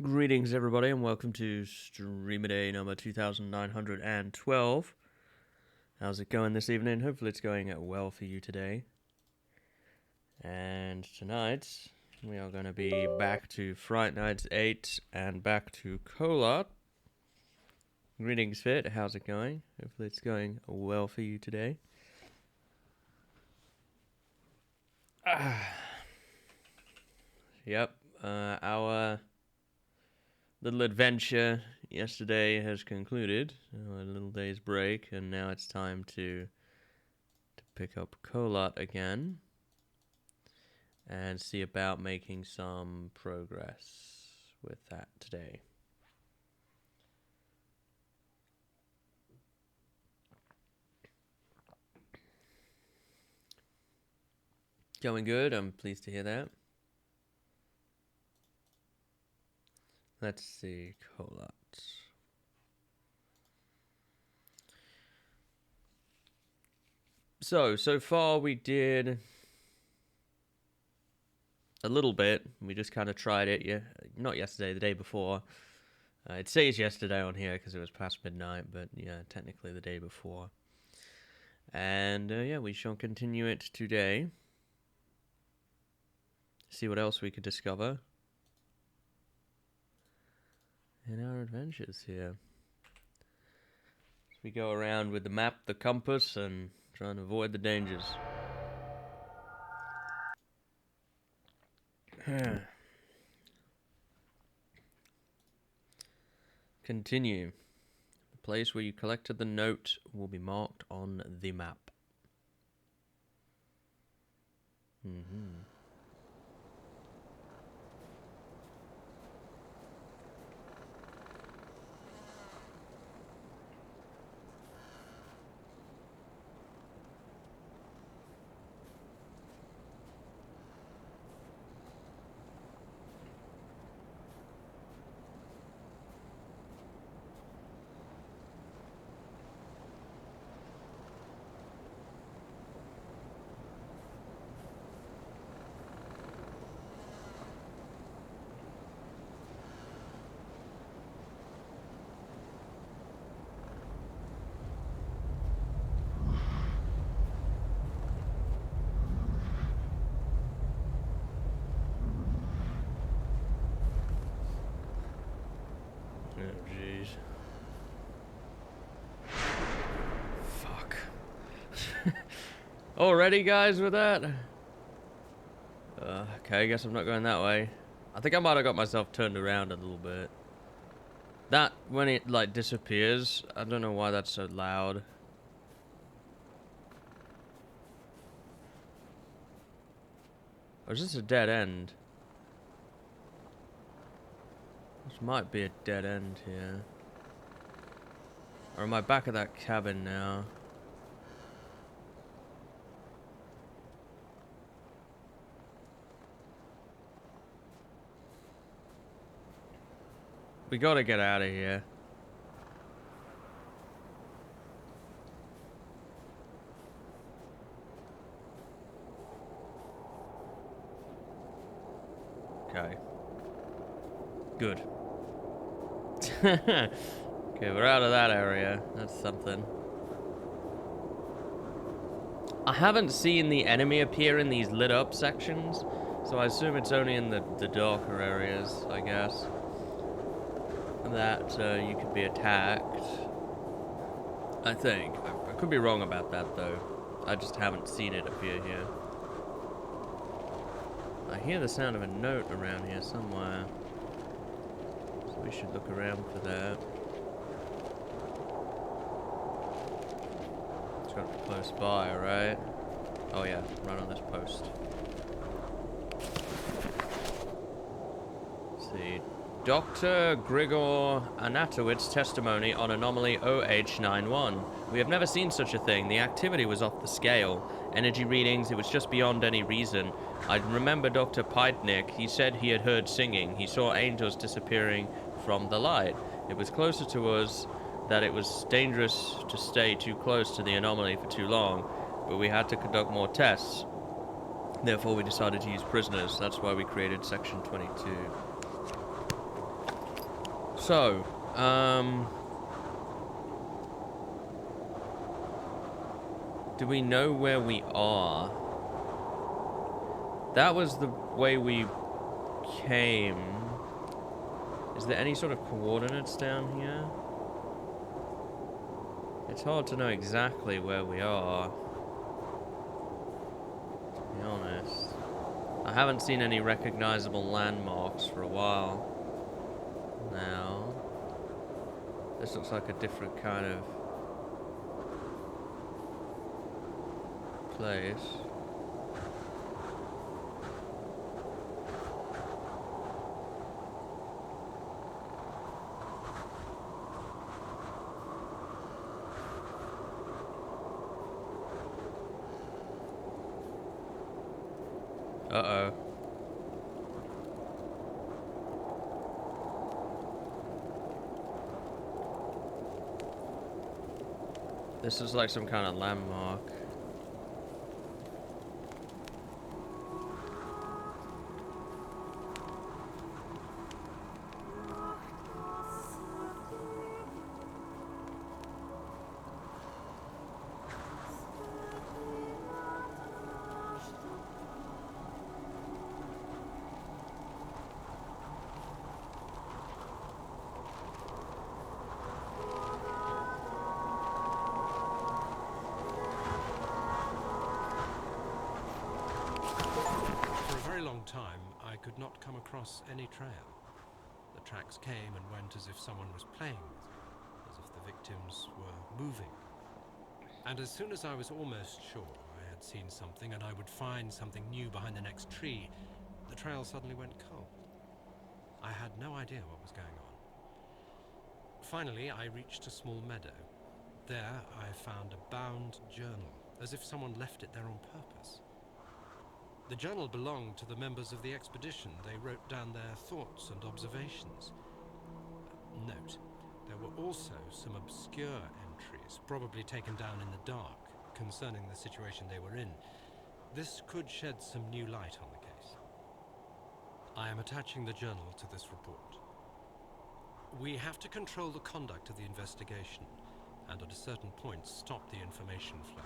Greetings, everybody, and welcome to SpookADay number 2912. How's it going this evening? Hopefully it's going well for you today. And tonight, we are going to be back to Fright Nights 8 and back to Kholat. Greetings, Fit. How's it going? Hopefully it's going well for you today. Yep, our little adventure yesterday has concluded, a little day's break, and now it's time to pick up Kholat again and see about making some progress with that today. Going good, I'm pleased to hear that. Let's see, Kholat. So far we did a little bit. We just kind of tried it, not yesterday, the day before. It says yesterday on here because it was past midnight, but yeah, technically the day before. And yeah, we shall continue it today. See what else we could discover in our adventures here. So we go around with the map, the compass, and try and avoid the dangers. Continue. The place where you collected the note will be marked on the map. Oh, jeez. Fuck. Already, guys, with that? Okay, I guess I'm not going that way. I think I might have got myself turned around a little bit. That, when it, like, disappears, I don't know why that's so loud. Or is this a dead end? This might be a dead end here. Or am I back at that cabin now? We gotta get out of here. Okay. Good. Okay, we're out of that area. That's something. I haven't seen the enemy appear in these lit up sections, so I assume it's only in the darker areas, I guess, that you could be attacked. I think. I could be wrong about that, though. I just haven't seen it appear here. I hear the sound of a note around here somewhere, so we should look around for that. It's got to be close by, right? Oh yeah, right on this post. Let's see. Dr. Grigor Anatowic's testimony on anomaly OH91. We have never seen such a thing. The activity was off the scale. Energy readings, it was just beyond any reason. I remember Dr. Pydnik. He said he had heard singing. He saw angels disappearing from the light. It was closer to us that it was dangerous to stay too close to the anomaly for too long, but we had to conduct more tests. Therefore, we decided to use prisoners. That's why we created Section 22. So, do we know where we are? That was the way we came. Is there any sort of coordinates down here? It's hard to know exactly where we are, to be honest. I haven't seen any recognizable landmarks for a while now. This looks like a different kind of place. Uh-oh. This is like some kind of landmark. Time, I could not come across any trail. The tracks came and went as if someone was playing with them, as if the victims were moving. And as soon as I was almost sure I had seen something and I would find something new behind the next tree, the trail suddenly went cold. I had no idea what was going on. Finally, I reached a small meadow. There, I found a bound journal, as if someone left it there on purpose. The journal belonged to the members of the expedition. They wrote down their thoughts and observations. Note, there were also some obscure entries, probably taken down in the dark, concerning the situation they were in. This could shed some new light on the case. I am attaching the journal to this report. We have to control the conduct of the investigation, and at a certain point stop the information flow.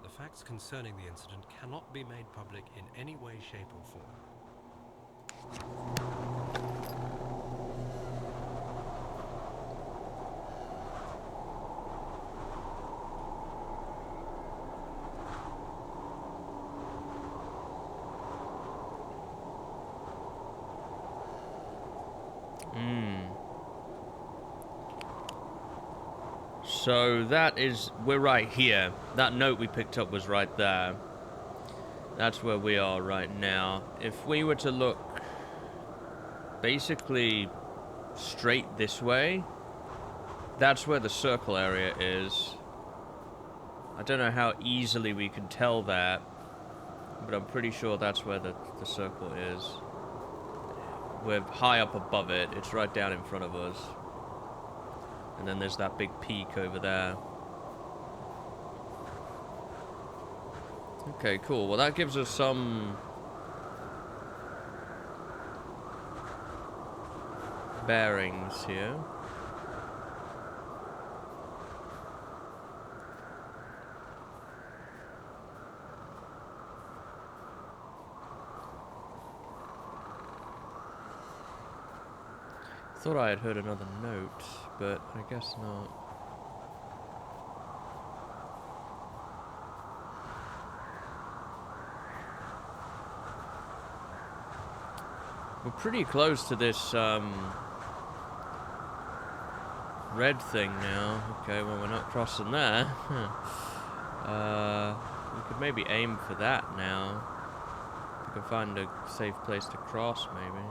The facts concerning the incident cannot be made public in any way, shape, or form. So that is, we're right here. That note we picked up was right there. That's where we are right now. If we were to look basically straight this way, that's where the circle area is. I don't know how easily we can tell that, but I'm pretty sure that's where the circle is. We're high up above it. It's right down in front of us. And then there's that big peak over there. Okay, cool. Well, that gives us some bearings here. Thought I had heard another note, but I guess not. We're pretty close to this red thing now. Okay, well, we're not crossing there. We could maybe aim for that now. We can find a safe place to cross, maybe.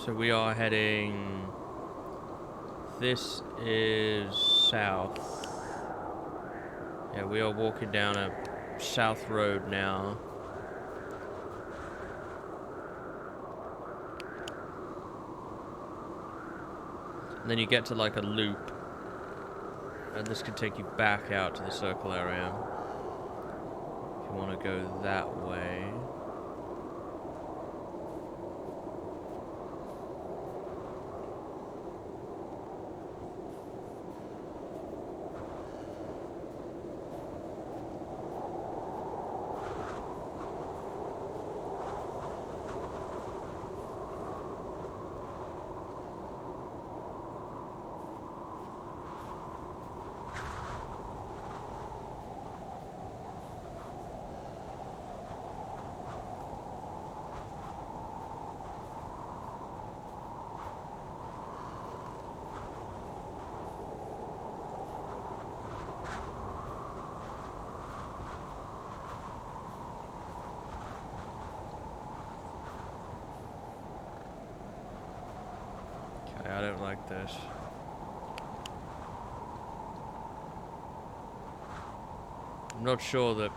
So we are heading... This is south. Yeah, we are walking down a south road now. And then you get to like a loop. And this can take you back out to the circle area. If you want to go that way. I don't like this. I'm not sure that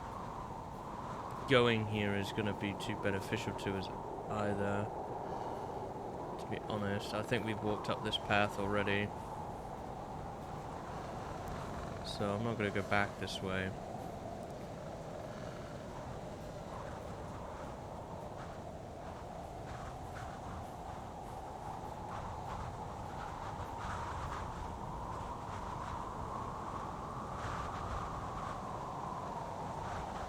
going here is going to be too beneficial to us either, to be honest. I think we've walked up this path already, so I'm not going to go back this way.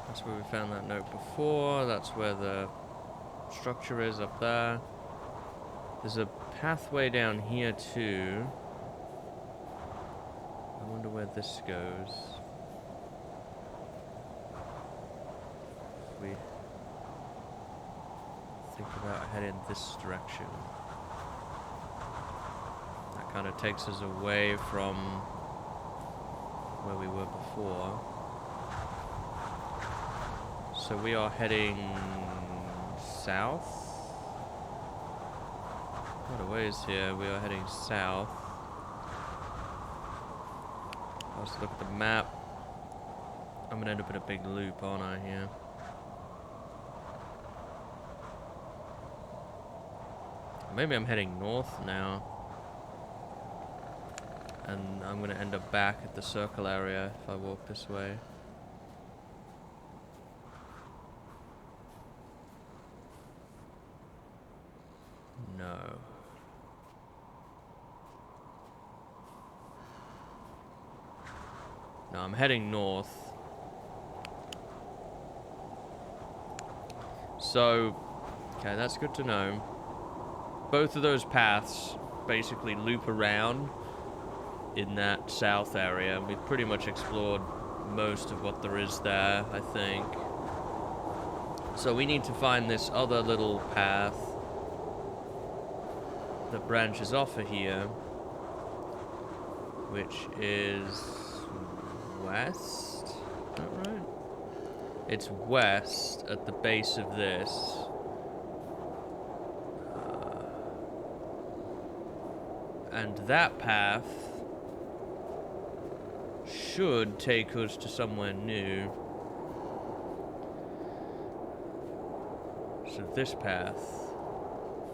That's where we found that note before. That's where the structure is up there. There's a pathway down here too. I wonder where this goes. If we think about heading this direction. That kind of takes us away from where we were before. So we are heading south. Quite a ways here. We are heading south. Let's look at the map. I'm gonna end up in a big loop, aren't I, here? Maybe I'm heading north now. And I'm gonna end up back at the circle area if I walk this way. No. No, I'm heading north. So, okay, that's good to know. Both of those paths basically loop around in that south area. We've pretty much explored most of what there is there, I think. So we need to find this other little path that branches off of here, which is west. Is that right? It's west at the base of this. And that path should take us to somewhere new. So this path,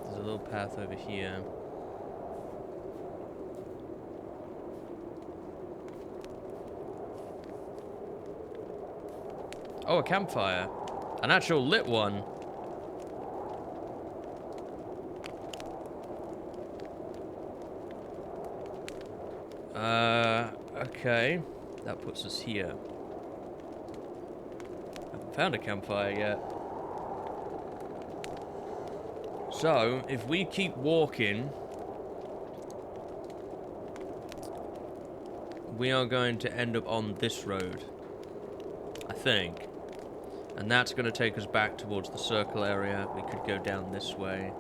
there's a little path over here. Oh, a campfire. An actual lit one. Okay. That puts us here. Haven't found a campfire yet. So, if we keep walking, we are going to end up on this road, I think. And that's going to take us back towards the circle area. We could go down this way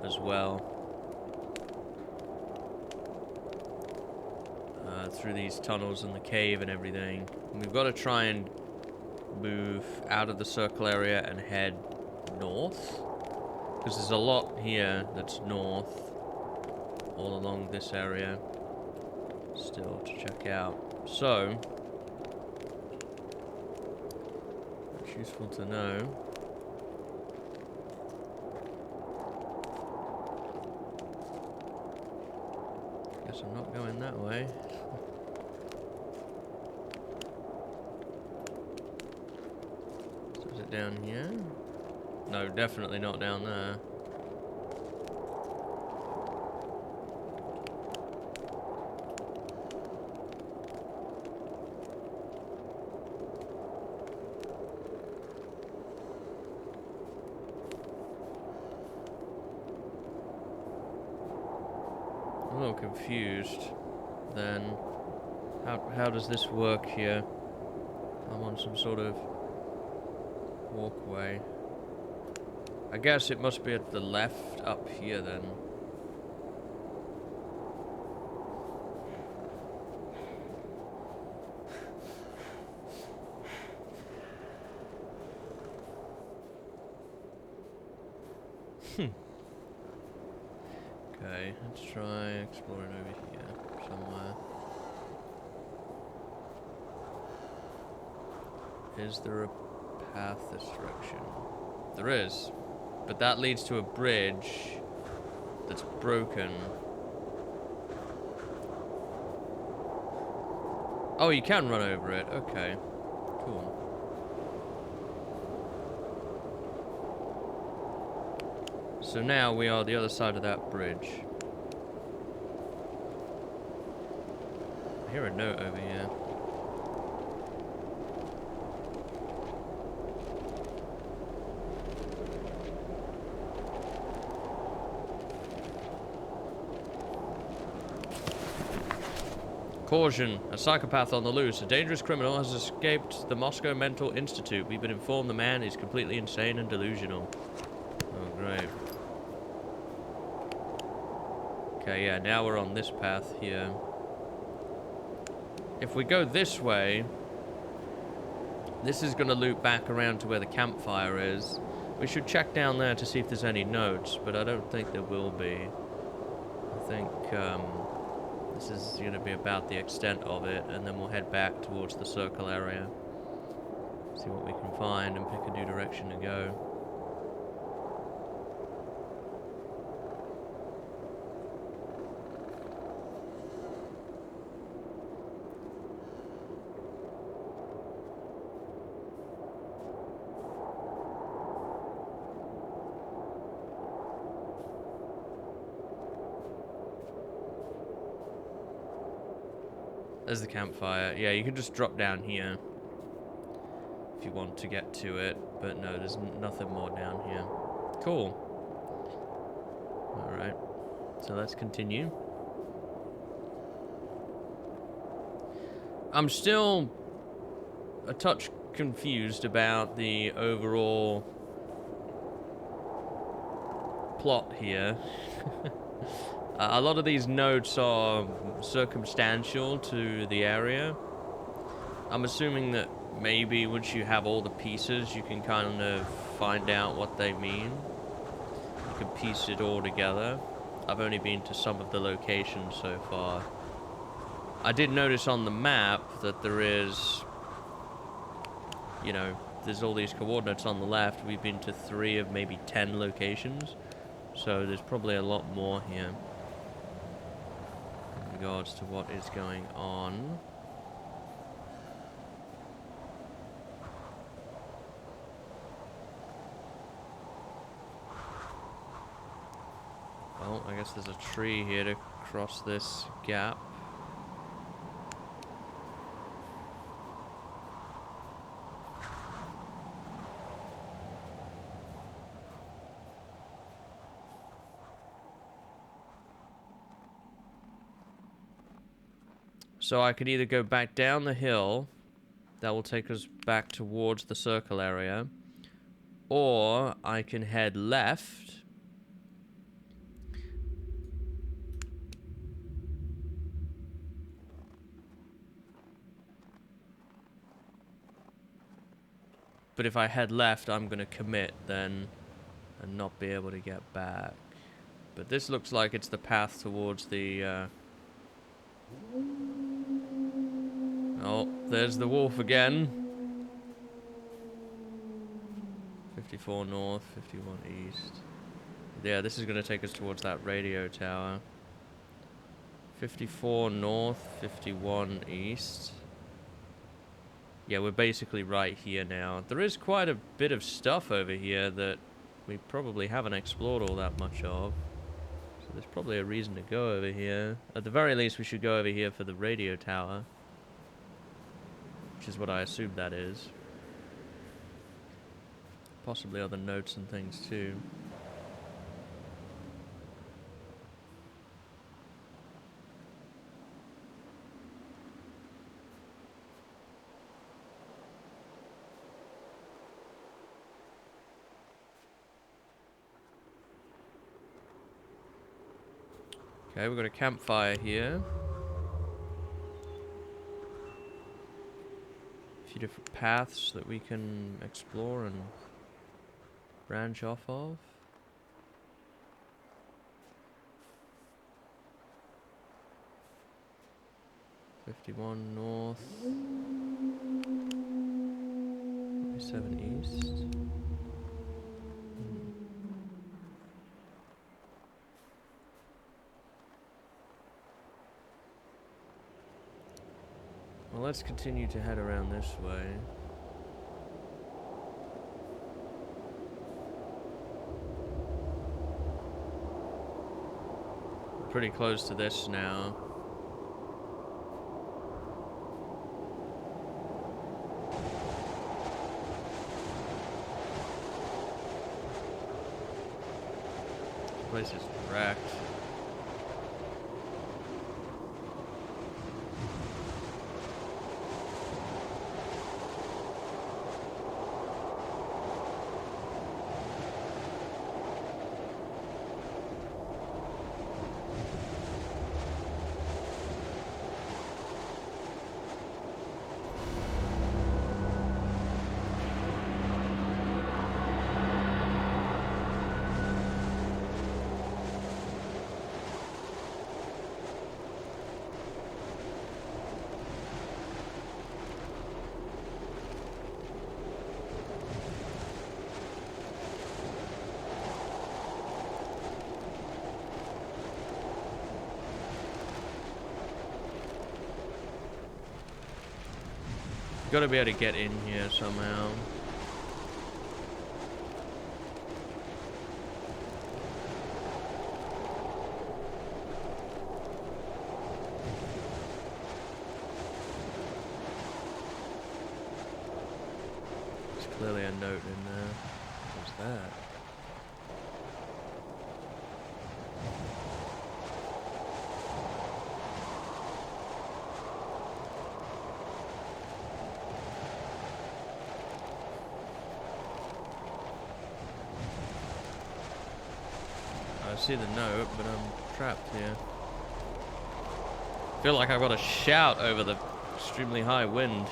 as well. Through these tunnels and the cave and everything. And we've got to try and move out of the circle area and head north. Because there's a lot here that's north, all along this area, still to check out. So, it's useful to know. Guess I'm not going that way. So is it down here? No, definitely not down there. I'm a little confused. Then, how does this work here? I'm on some sort of walkway. I guess it must be at the left up here then. Okay, let's try exploring over here somewhere. Is there a path this direction? There is, but that leads to a bridge that's broken. Oh, you can run over it. Okay, cool. So now we are the other side of that bridge. I hear a note over here. Caution, a psychopath on the loose. A dangerous criminal has escaped the Moscow Mental Institute. We've been informed the man is completely insane and delusional. Oh, great. Okay, yeah, now we're on this path here. If we go this way, this is going to loop back around to where the campfire is. We should check down there to see if there's any notes, but I don't think there will be. I think, this is going to be about the extent of it, and then we'll head back towards the circle area. See what we can find and pick a new direction to go. There's the campfire. Yeah, you can just drop down here if you want to get to it, but no, there's nothing more down here. Cool. Alright, so let's continue. I'm still a touch confused about the overall plot here. A lot of these notes are circumstantial to the area. I'm assuming that maybe once you have all the pieces, you can kind of find out what they mean. You can piece it all together. I've only been to some of the locations so far. I did notice on the map that there is, you know, there's all these coordinates on the left. We've been to 3 of maybe 10 locations. So there's probably a lot more here in regards to what is going on. Well, I guess there's a tree here to cross this gap. So I could either go back down the hill, that will take us back towards the circle area, or I can head left. But if I head left, I'm going to commit then and not be able to get back. But this looks like it's the path towards the... Oh, there's the wolf again. 54 north, 51 east. Yeah, this is going to take us towards that radio tower. 54 north, 51 east. Yeah, we're basically right here now. There is quite a bit of stuff over here that we probably haven't explored all that much of. So there's probably a reason to go over here. At the very least, we should go over here for the radio tower. Which is what I assume that is. Possibly other notes and things too. Okay, we've got a campfire here. A few different paths that we can explore and branch off of. "51 north, 47 east." Well, let's continue to head around this way. We're pretty close to this now. This place is wrecked. Gotta be able to get in here somehow. There's clearly a note in there. What's that? I see the note, but I'm trapped here. I feel like I've got to shout over the extremely high wind.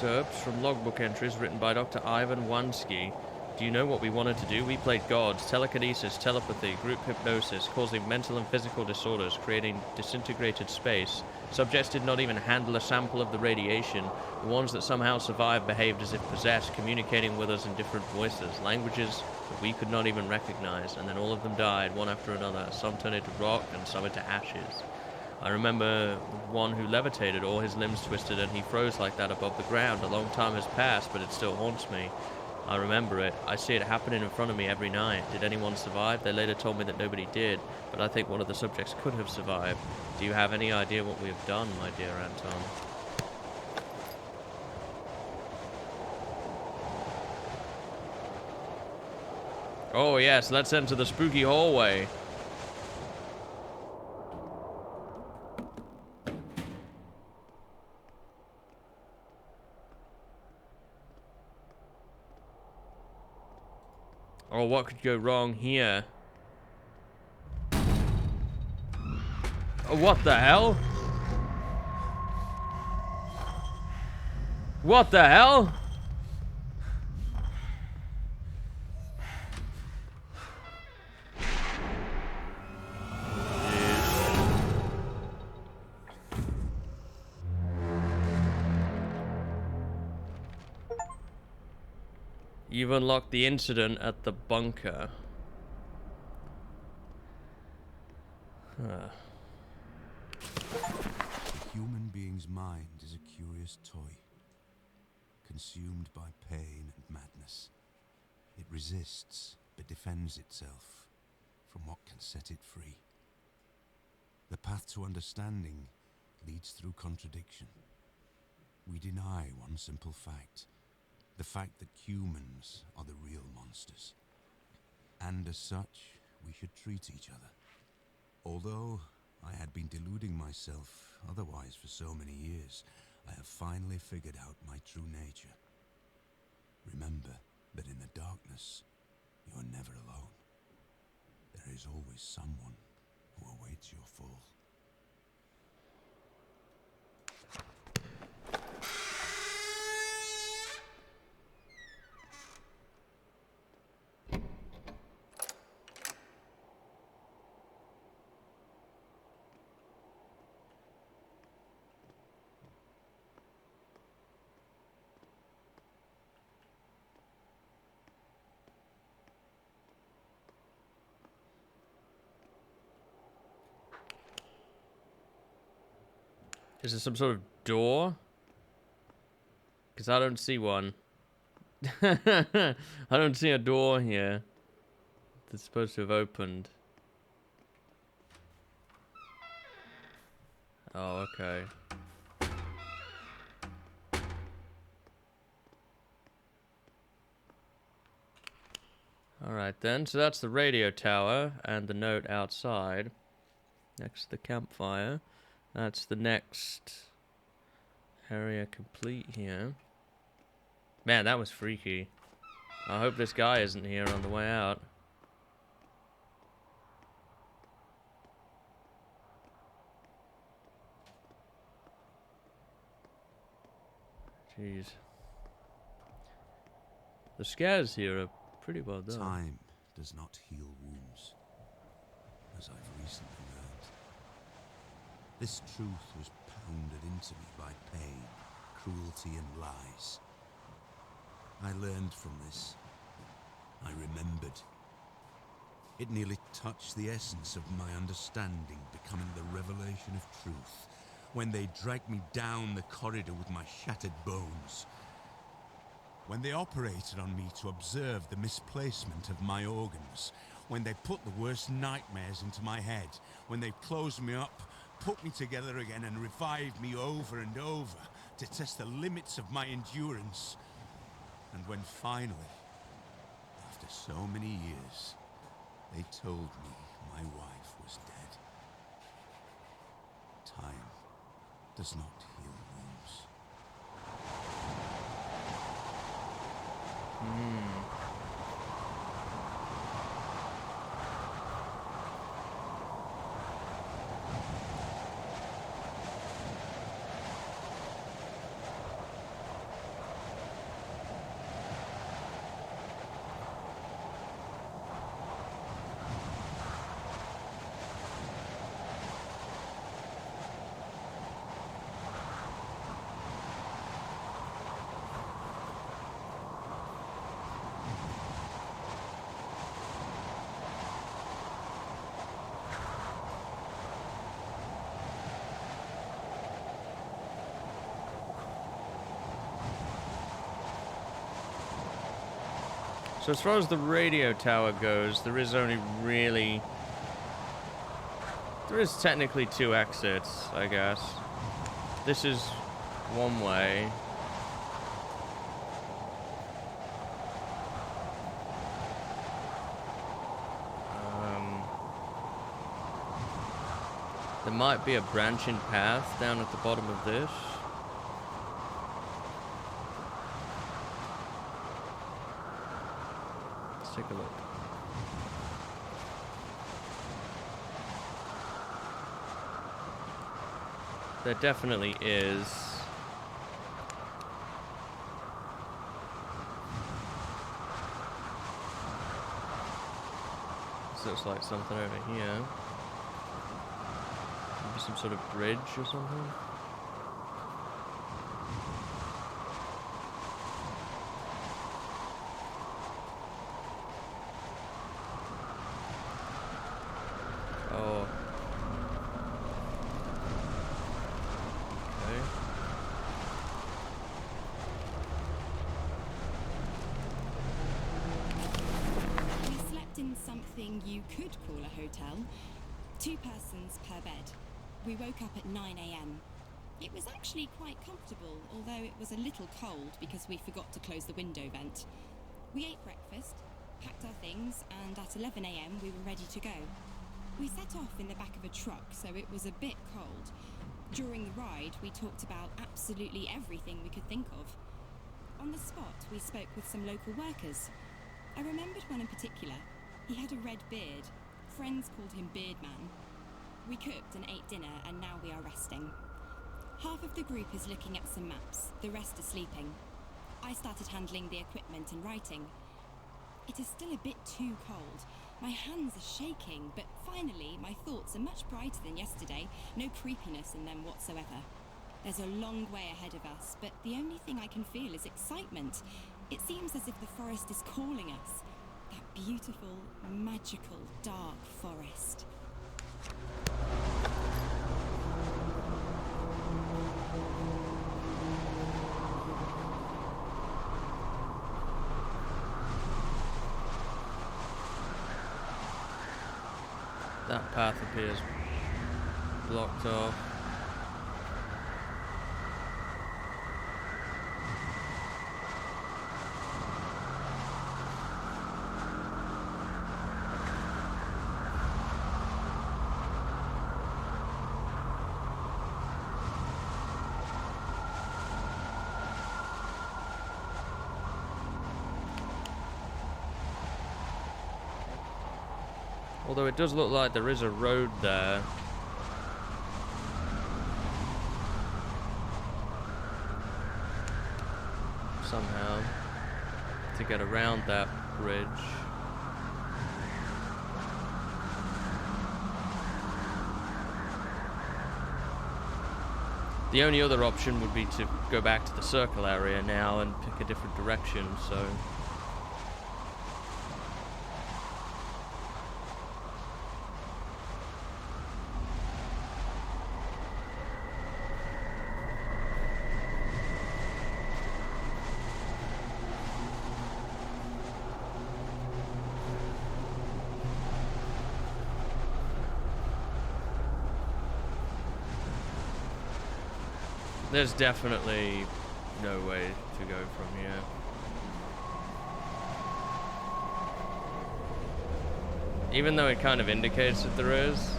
Excerpts from logbook entries written by Dr. Ivan Wansky. Do you know what we wanted to do? We played gods, telekinesis, telepathy, group hypnosis, causing mental and physical disorders, creating disintegrated space. Subjects did not even handle a sample of the radiation. The ones that somehow survived behaved as if possessed, communicating with us in different voices, languages that we could not even recognize, and then all of them died, one after another. Some turned into rock and some into ashes. I remember one who levitated, all his limbs twisted, and he froze like that above the ground. A long time has passed, but it still haunts me. I remember it. I see it happening in front of me every night. Did anyone survive? They later told me that nobody did, but I think one of the subjects could have survived. Do you have any idea what we have done, my dear Anton? Oh yes, let's enter the spooky hallway. Oh, what could go wrong here? Oh, what the hell? What the hell? You've unlocked the incident at the bunker. Huh. The human being's mind is a curious toy, consumed by pain and madness. It resists, but defends itself from what can set it free. The path to understanding leads through contradiction. We deny one simple fact, the fact that humans are the real monsters. And as such, we should treat each other. Although I had been deluding myself otherwise for so many years, I have finally figured out my true nature. Remember that in the darkness, you are never alone. There is always someone who awaits your fall. Is there some sort of door? Because I don't see one. I don't see a door here that's supposed to have opened. Oh, okay. Alright then, so that's the radio tower and the note outside next to the campfire. That's the next area complete here. Man, that was freaky. I hope this guy isn't here on the way out. Jeez. The scares here are pretty well done. Time does not heal wounds, as I've recently learned. This truth was pounded into me by pain, cruelty, and lies. I learned from this. I remembered. It nearly touched the essence of my understanding, becoming the revelation of truth, when they dragged me down the corridor with my shattered bones. When they operated on me to observe the misplacement of my organs, when they put the worst nightmares into my head, when they closed me up, put me together again and revived me over and over to test the limits of my endurance. And when finally, after so many years, they told me my wife was dead. Time does not heal wounds. So as far as the radio tower goes, there is only really... There is technically two exits, I guess. This is one way. There might be a branching path down at the bottom of this. Let's take a look. There definitely is. This looks like something over here. Maybe some sort of bridge or something. Oh. Okay. We slept in something you could call a hotel. 2 persons per bed. We woke up at 9 a.m. It was actually quite comfortable, although it was a little cold because we forgot to close the window vent. We ate breakfast, packed our things, and at 11 a.m. we were ready to go. We set off in the back of a truck, so it was a bit cold. During the ride, we talked about absolutely everything we could think of. On the spot, we spoke with some local workers. I remembered one in particular. He had a red beard. Friends called him Beardman. We cooked and ate dinner, and now we are resting. Half of the group is looking at some maps, the rest are sleeping. I started handling the equipment and writing. It is still a bit too cold. My hands are shaking, but finally my thoughts are much brighter than yesterday. No creepiness in them whatsoever. There's a long way ahead of us, but the only thing I can feel is excitement. It seems as if the forest is calling us. That beautiful, magical, dark forest. That path appears blocked off. Although it does look like there is a road there. Somehow. To get around that bridge. The only other option would be to go back to the circle area now and pick a different direction, so... There's definitely no way to go from here. Even though it kind of indicates that there is,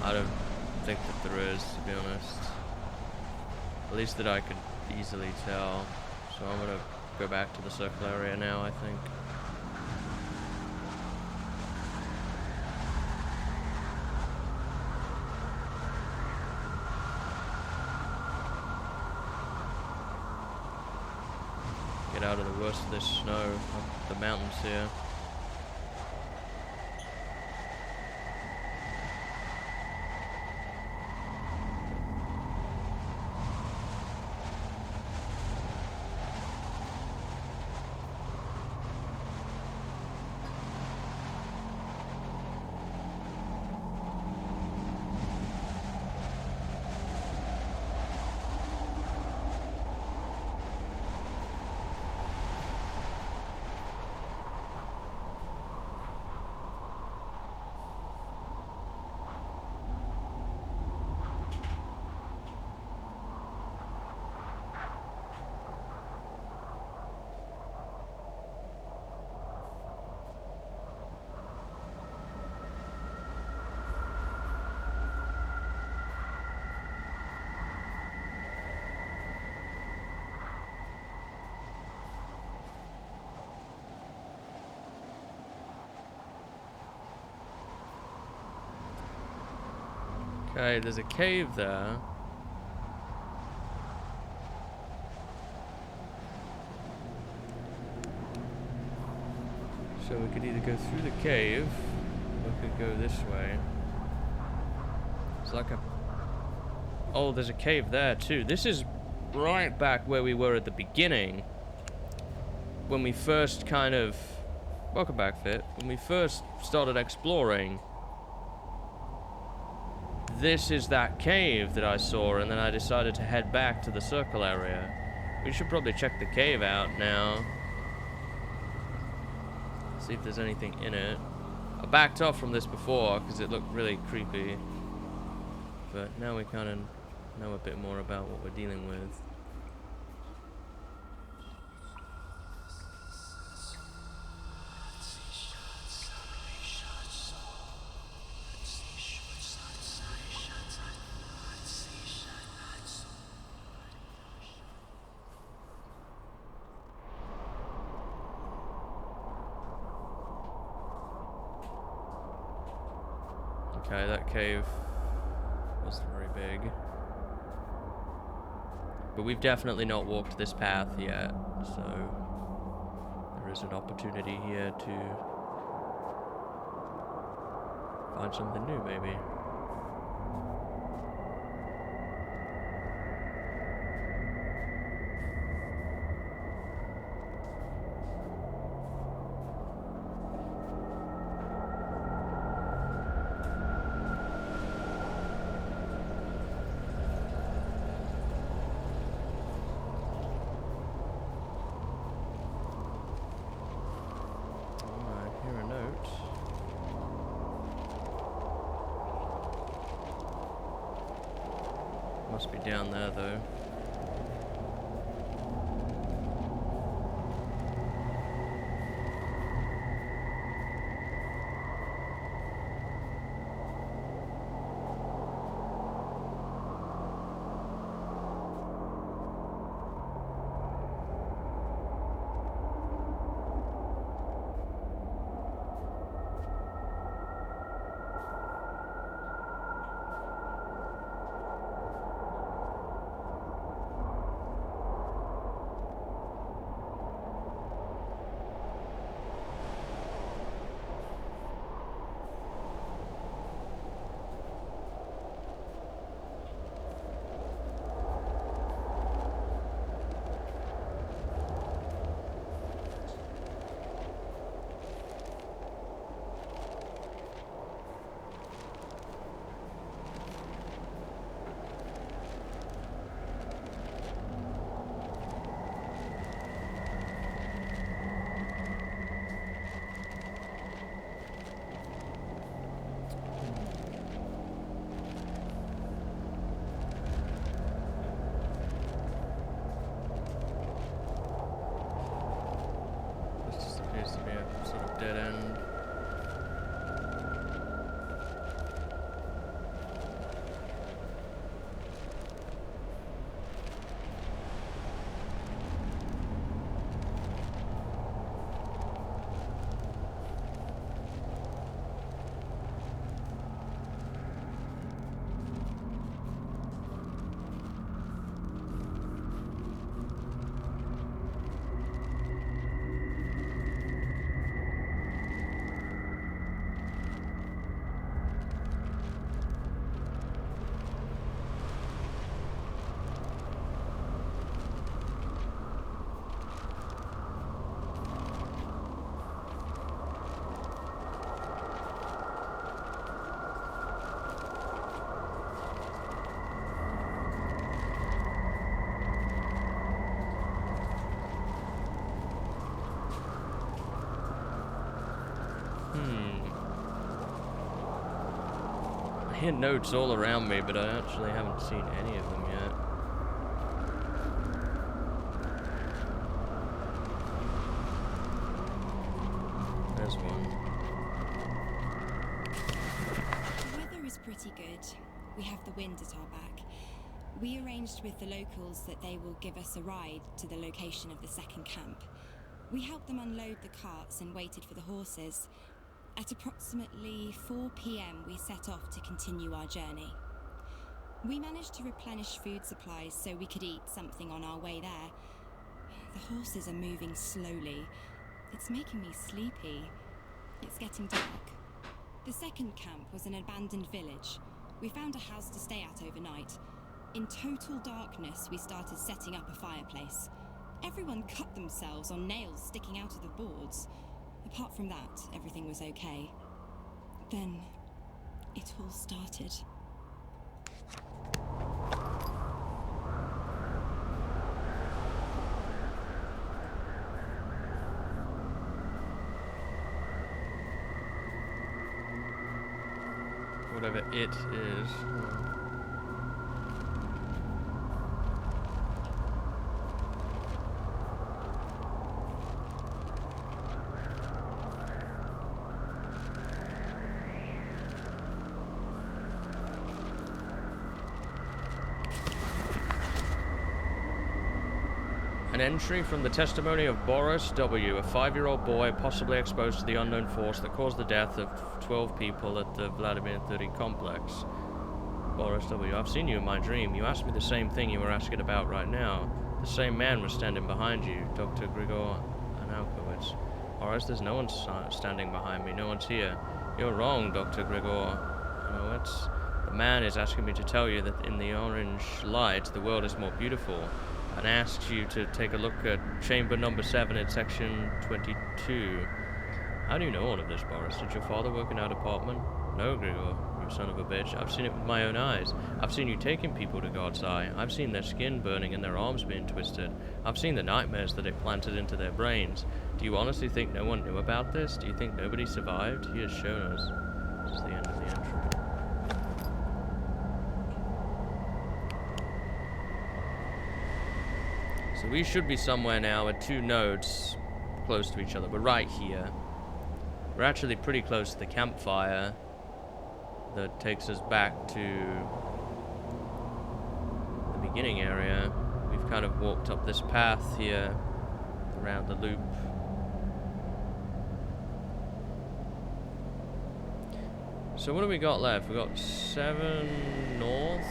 I don't think that there is, to be honest. At least that I could easily tell. So I'm gonna go back to the circle area now, I think. Get out of the worst of this snow up the mountains here. Okay, there's a cave there. So we could either go through the cave, or we could go this way. It's like a... Oh, there's a cave there too. This is right back where we were at the beginning. When we first kind of... Welcome back, Fit. When we first started exploring, this is that cave that I saw, and then I decided to head back to the circle area. We should probably check the cave out now. See if there's anything in it. I backed off from this before because it looked really creepy. But now we kind of know a bit more about what we're dealing with. Okay, that cave wasn't very big. But we've definitely not walked this path yet, so there is an opportunity here to find something new, maybe. Must be down there, though. Dead end. I hear notes all around me, but I actually haven't seen any of them yet. There's one. The weather is pretty good. We have the wind at our back. We arranged with the locals that they will give us a ride to the location of the second camp. We helped them unload the carts and waited for the horses. At approximately 4 p.m. we set off to continue our journey. We managed to replenish food supplies so we could eat something on our way there. The horses are moving slowly. It's making me sleepy. It's getting dark. The second camp was an abandoned village. We found a house to stay at overnight. In total darkness, we started setting up a fireplace. Everyone cut themselves on nails sticking out of the boards. Apart from that, everything was okay. Then, it all started. Whatever it is. An entry from the testimony of Boris W., a 5-year-old boy possibly exposed to the unknown force that caused the death of 12 people at the Vladimir 30 complex. Boris W., I've seen you in my dream. You asked me the same thing you were asking about right now. The same man was standing behind you, Dr. Grigor Anaukowitz. Boris, there's no one standing behind me. No one's here. You're wrong, Dr. Grigor Anaukowitz. The man is asking me to tell you that in the orange light, the world is more beautiful, and asks you to take a look at chamber number 7 in section 22. How do you know all of this, Boris? Did your father work in our department? No, Grigor, you son of a bitch. I've seen it with my own eyes. I've seen you taking people to God's eye. I've seen their skin burning and their arms being twisted. I've seen the nightmares that it planted into their brains. Do you honestly think no one knew about this? Do you think nobody survived? He has shown us. This is the end of the entry. So we should be somewhere now at 2 nodes close to each other. We're right here. We're actually pretty close to the campfire that takes us back to the beginning area. We've kind of walked up this path here around the loop. So what do we got left? We got 7 north,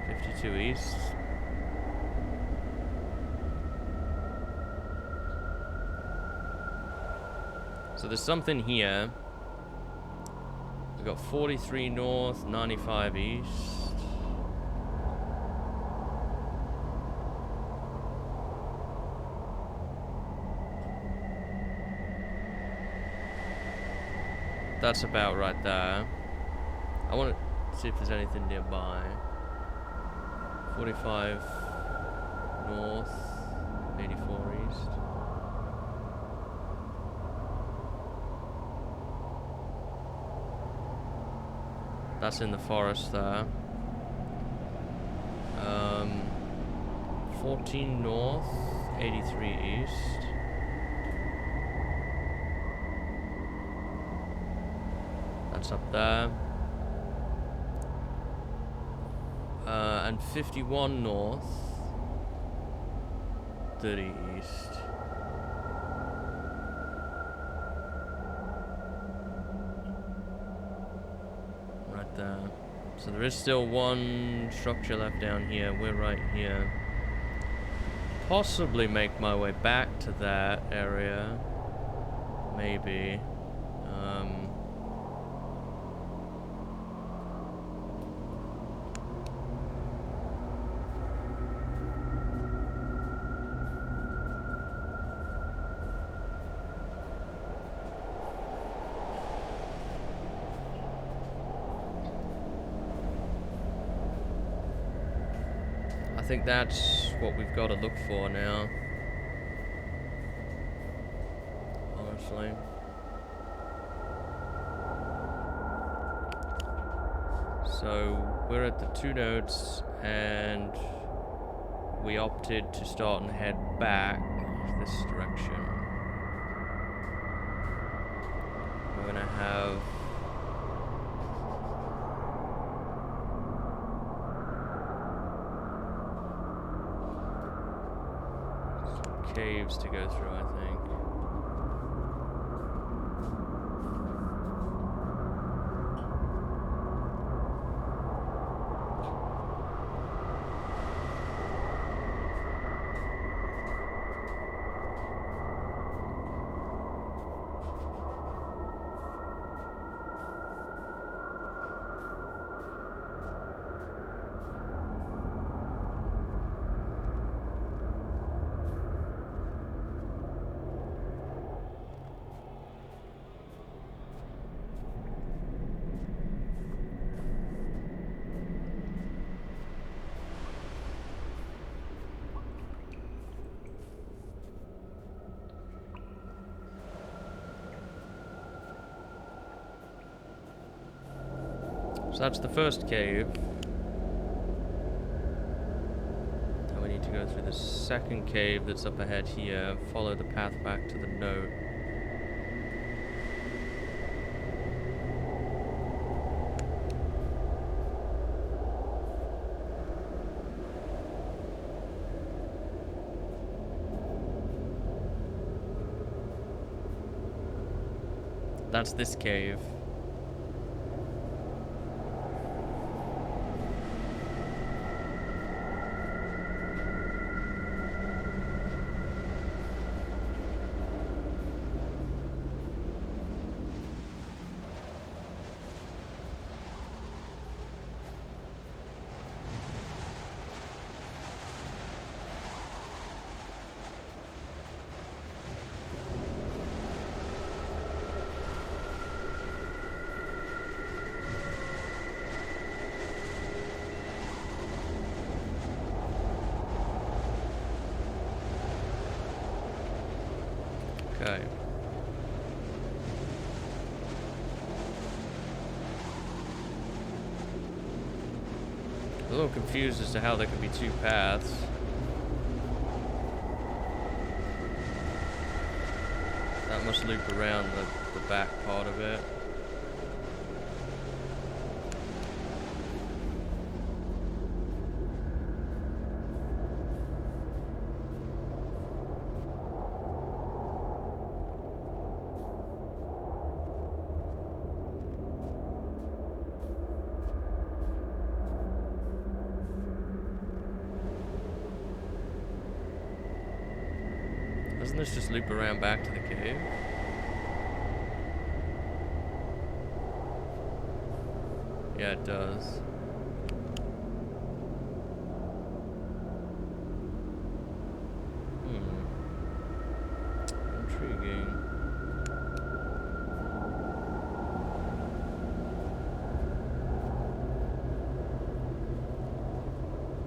52 east. So there's something here. We've got 43 north, 95 east. That's about right there. I want to see if there's anything nearby. 45 north, 84 east. That's in the forest there. 14 north, 83 east. That's up there. And 51 north, 30 east. Right there. So there is still one structure left down here. We're right here. Possibly make my way back to that area. Maybe. I think that's what we've got to look for now. Honestly. So we're at the 2 nodes and we opted to start and head back this direction. We're gonna have caves to go through, I think. So that's the first cave. Now we need to go through the second cave that's up ahead here. Follow the path back to the note. That's this cave. Okay. A little confused as to how there could be two paths. That must loop around the back part of it. Doesn't this just loop around back to the cave? Yeah, it does. Intriguing.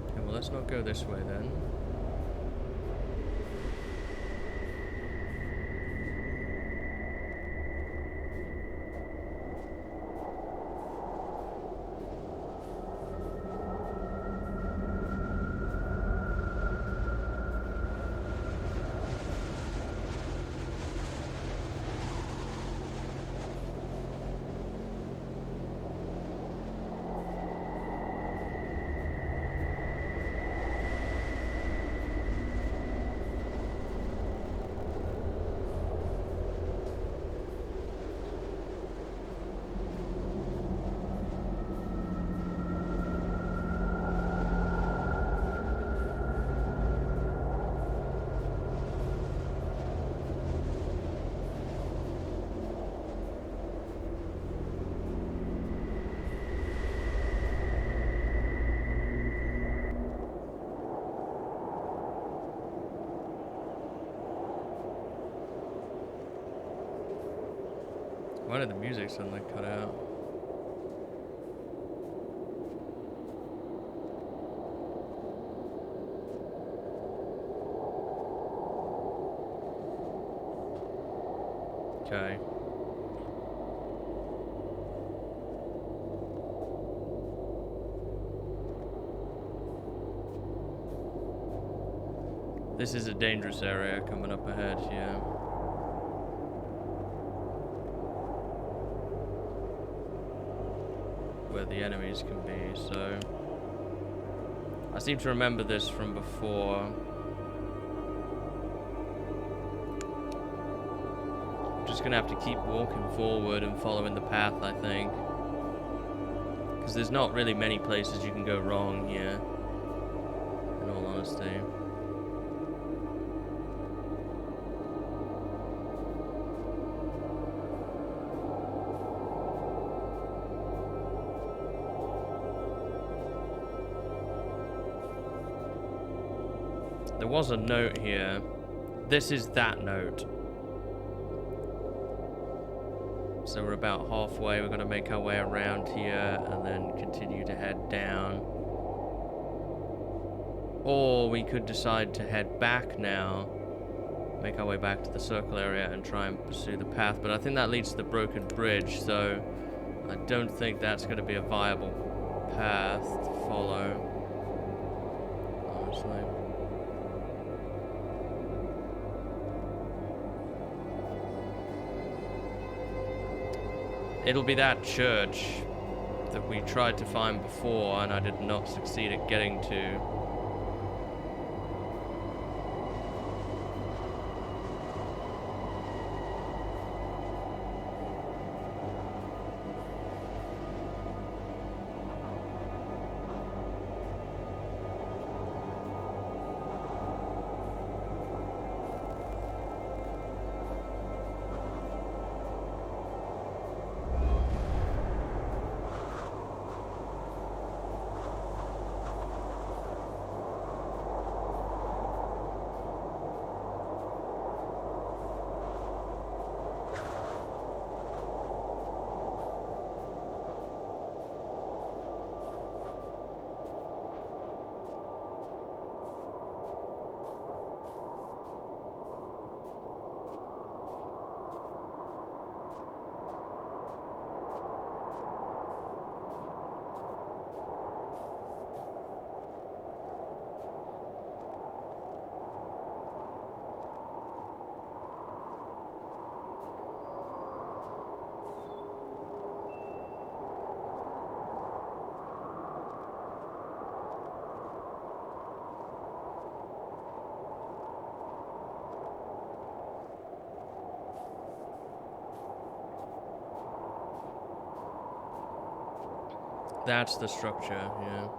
Okay, well, let's not go this way then. Why did the music suddenly cut out? Okay. This is a dangerous area coming up ahead, yeah. Where the enemies can be, so I seem to remember this from before. I'm just gonna have to keep walking forward and following the path, I think, because there's not really many places you can go wrong here, in all honesty. There was a note here. This is that note. So we're about halfway. We're going to make our way around here and then continue to head down. Or we could decide to head back now, make our way back to the circle area and try and pursue the path. But I think that leads to the broken bridge, so I don't think that's going to be a viable path to follow, honestly. It'll be that church that we tried to find before and I did not succeed at getting to. That's the structure, yeah.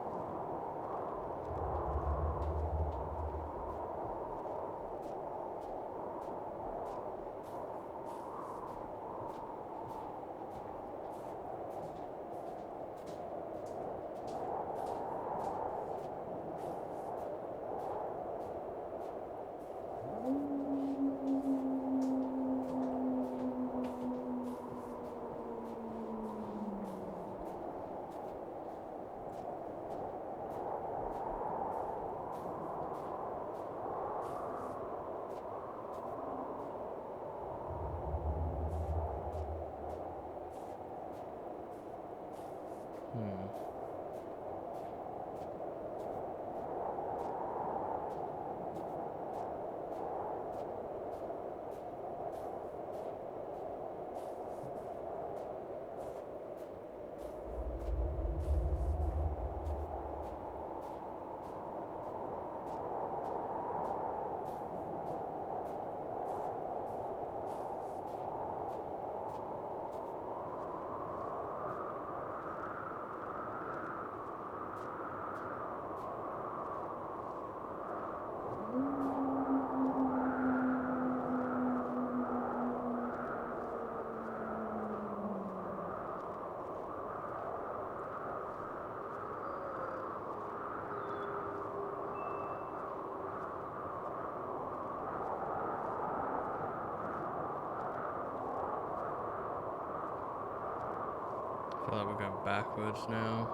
I feel like we're going backwards now.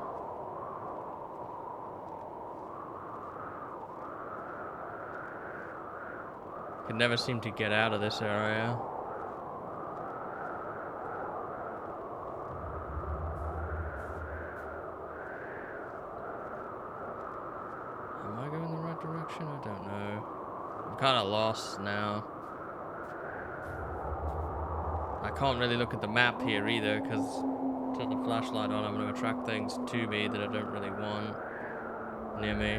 Could never seem to get out of this area. Am I going the right direction? I don't know. I'm kind of lost now. I can't really look at the map here either because turn the flashlight on, I'm going to attract things to me that I don't really want near me.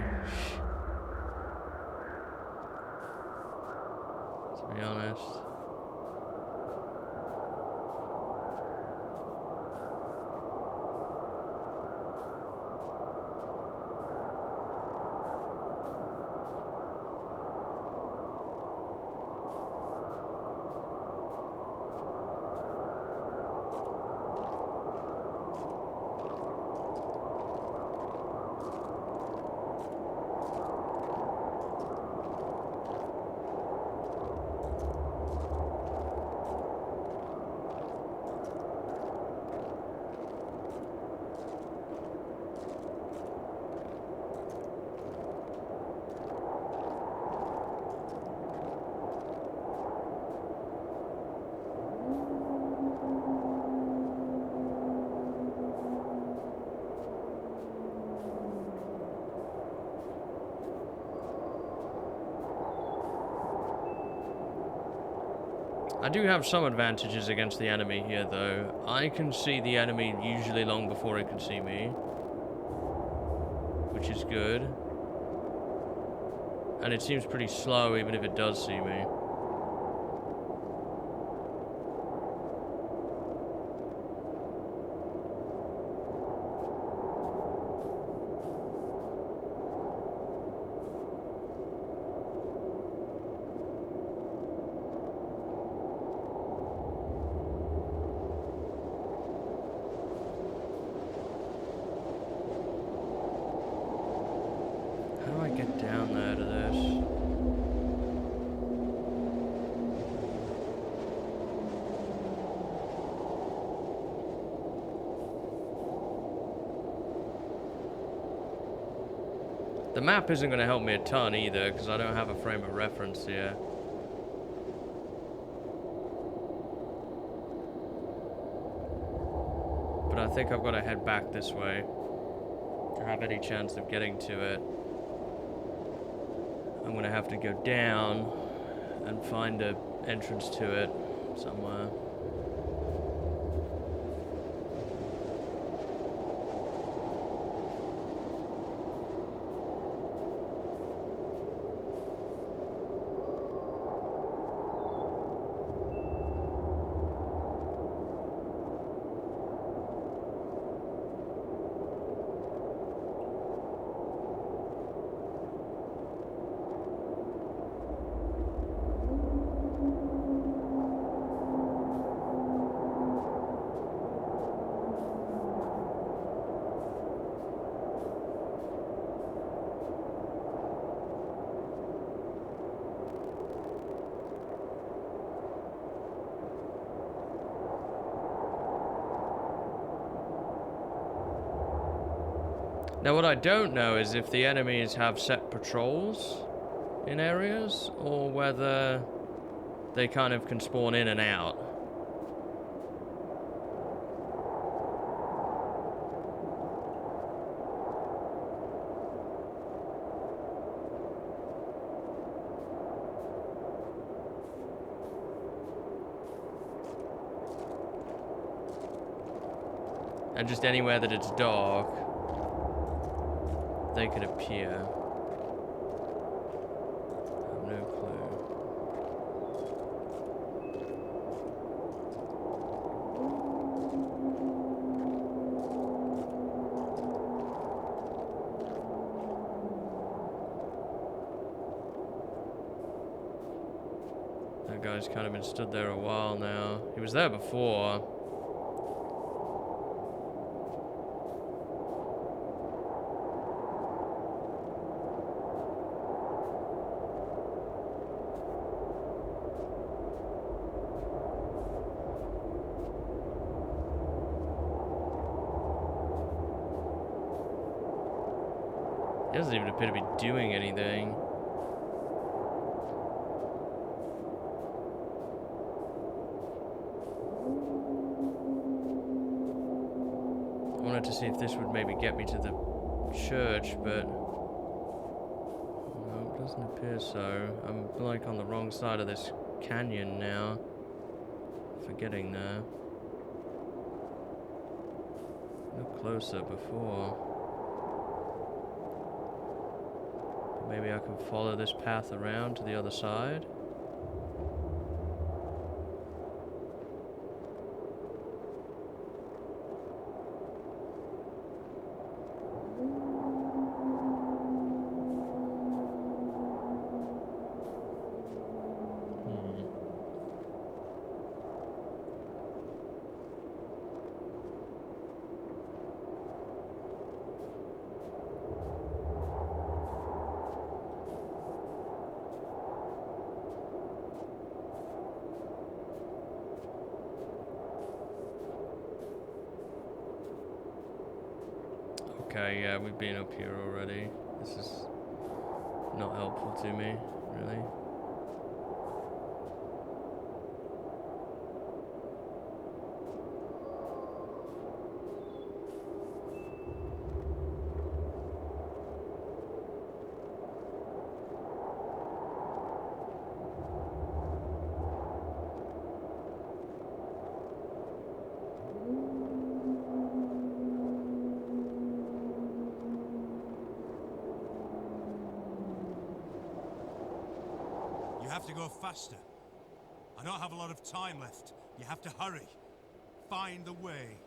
To be honest. I do have some advantages against the enemy here, though. I can see the enemy usually long before it can see me, which is good. And it seems pretty slow even if it does see me. How do I get down there to this? The map isn't going to help me a ton either, because I don't have a frame of reference here. But I think I've got to head back this way to have any chance of getting to it. I'm going to have to go down and find an entrance to it somewhere. Now what I don't know is if the enemies have set patrols in areas, or whether they kind of can spawn in and out. And just anywhere that it's dark, they could appear. I have no clue. That guy's kind of been stood there a while now. He was there before. He doesn't even appear to be doing anything. I wanted to see if this would maybe get me to the church, but no, it doesn't appear so. I'm like on the wrong side of this canyon now. Forgetting there. Look closer before. Maybe I can follow this path around to the other side. Okay, yeah, we've been up here already. This is not helpful to me, really. You have to go faster. I don't have a lot of time left. You have to hurry. Find the way.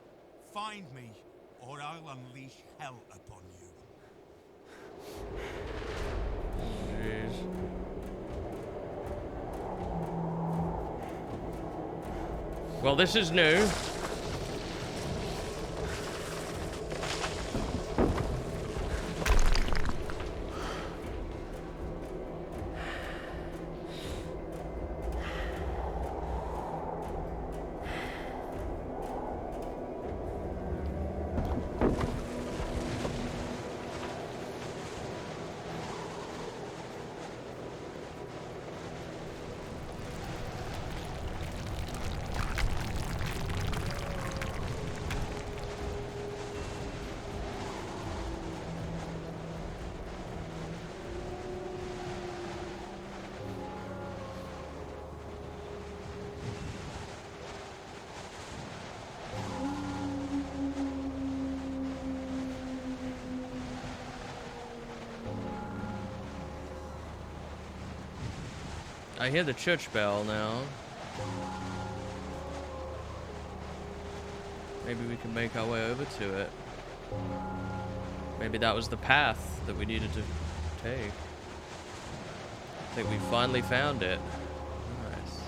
Find me, or I'll unleash hell upon you. Jeez. Well, this is new. I hear the church bell now. Maybe we can make our way over to it. Maybe that was the path that we needed to take. I think we finally found it. Nice.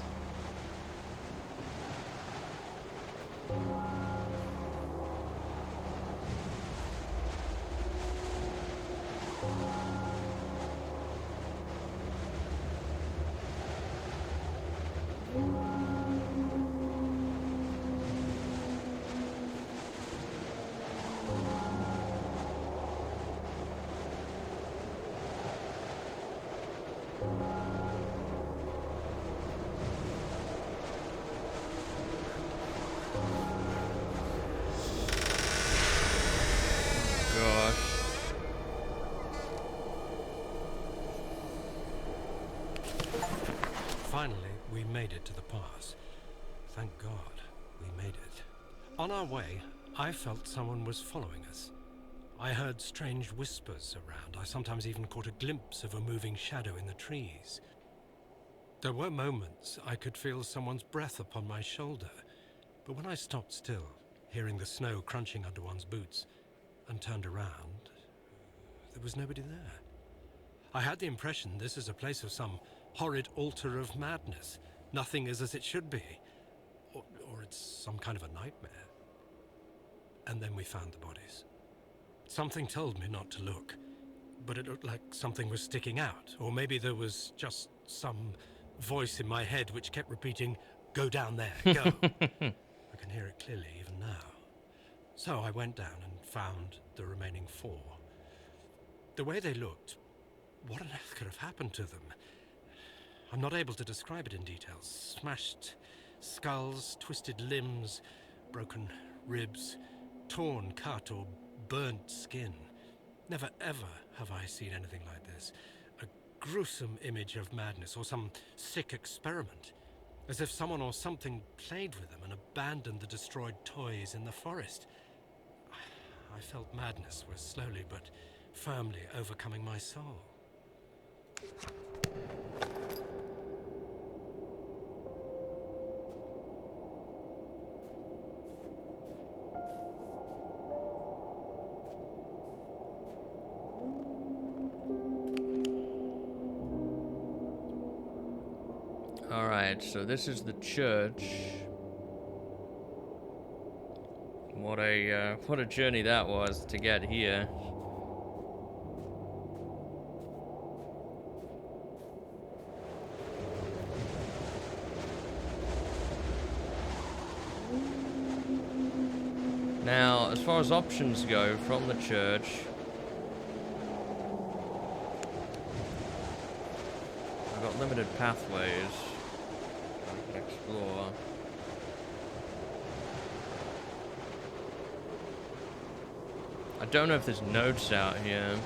Finally, we made it to the pass. Thank God, we made it. On our way, I felt someone was following us. I heard strange whispers around. I sometimes even caught a glimpse of a moving shadow in the trees. There were moments I could feel someone's breath upon my shoulder, but when I stopped still, hearing the snow crunching under one's boots, and turned around, there was nobody there. I had the impression this is a place of some horrid altar of madness. Nothing is as it should be. Or it's some kind of a nightmare. And then we found the bodies. Something told me not to look, but it looked like something was sticking out. Or maybe there was just some voice in my head which kept repeating, "Go down there, go." I can hear it clearly even now. So I went down and found the remaining 4. The way they looked, what on earth could have happened to them? I'm not able to describe it in detail. Smashed skulls, twisted limbs, broken ribs, torn, cut, or burnt skin. Never ever have I seen anything like this. A gruesome image of madness or some sick experiment. As if someone or something played with them and abandoned the destroyed toys in the forest. I felt madness was slowly but firmly overcoming my soul. Alright, so this is the church. What a journey that was to get here. Now, as far as options go from the church, I've got limited pathways I can explore. I don't know if there's notes out here.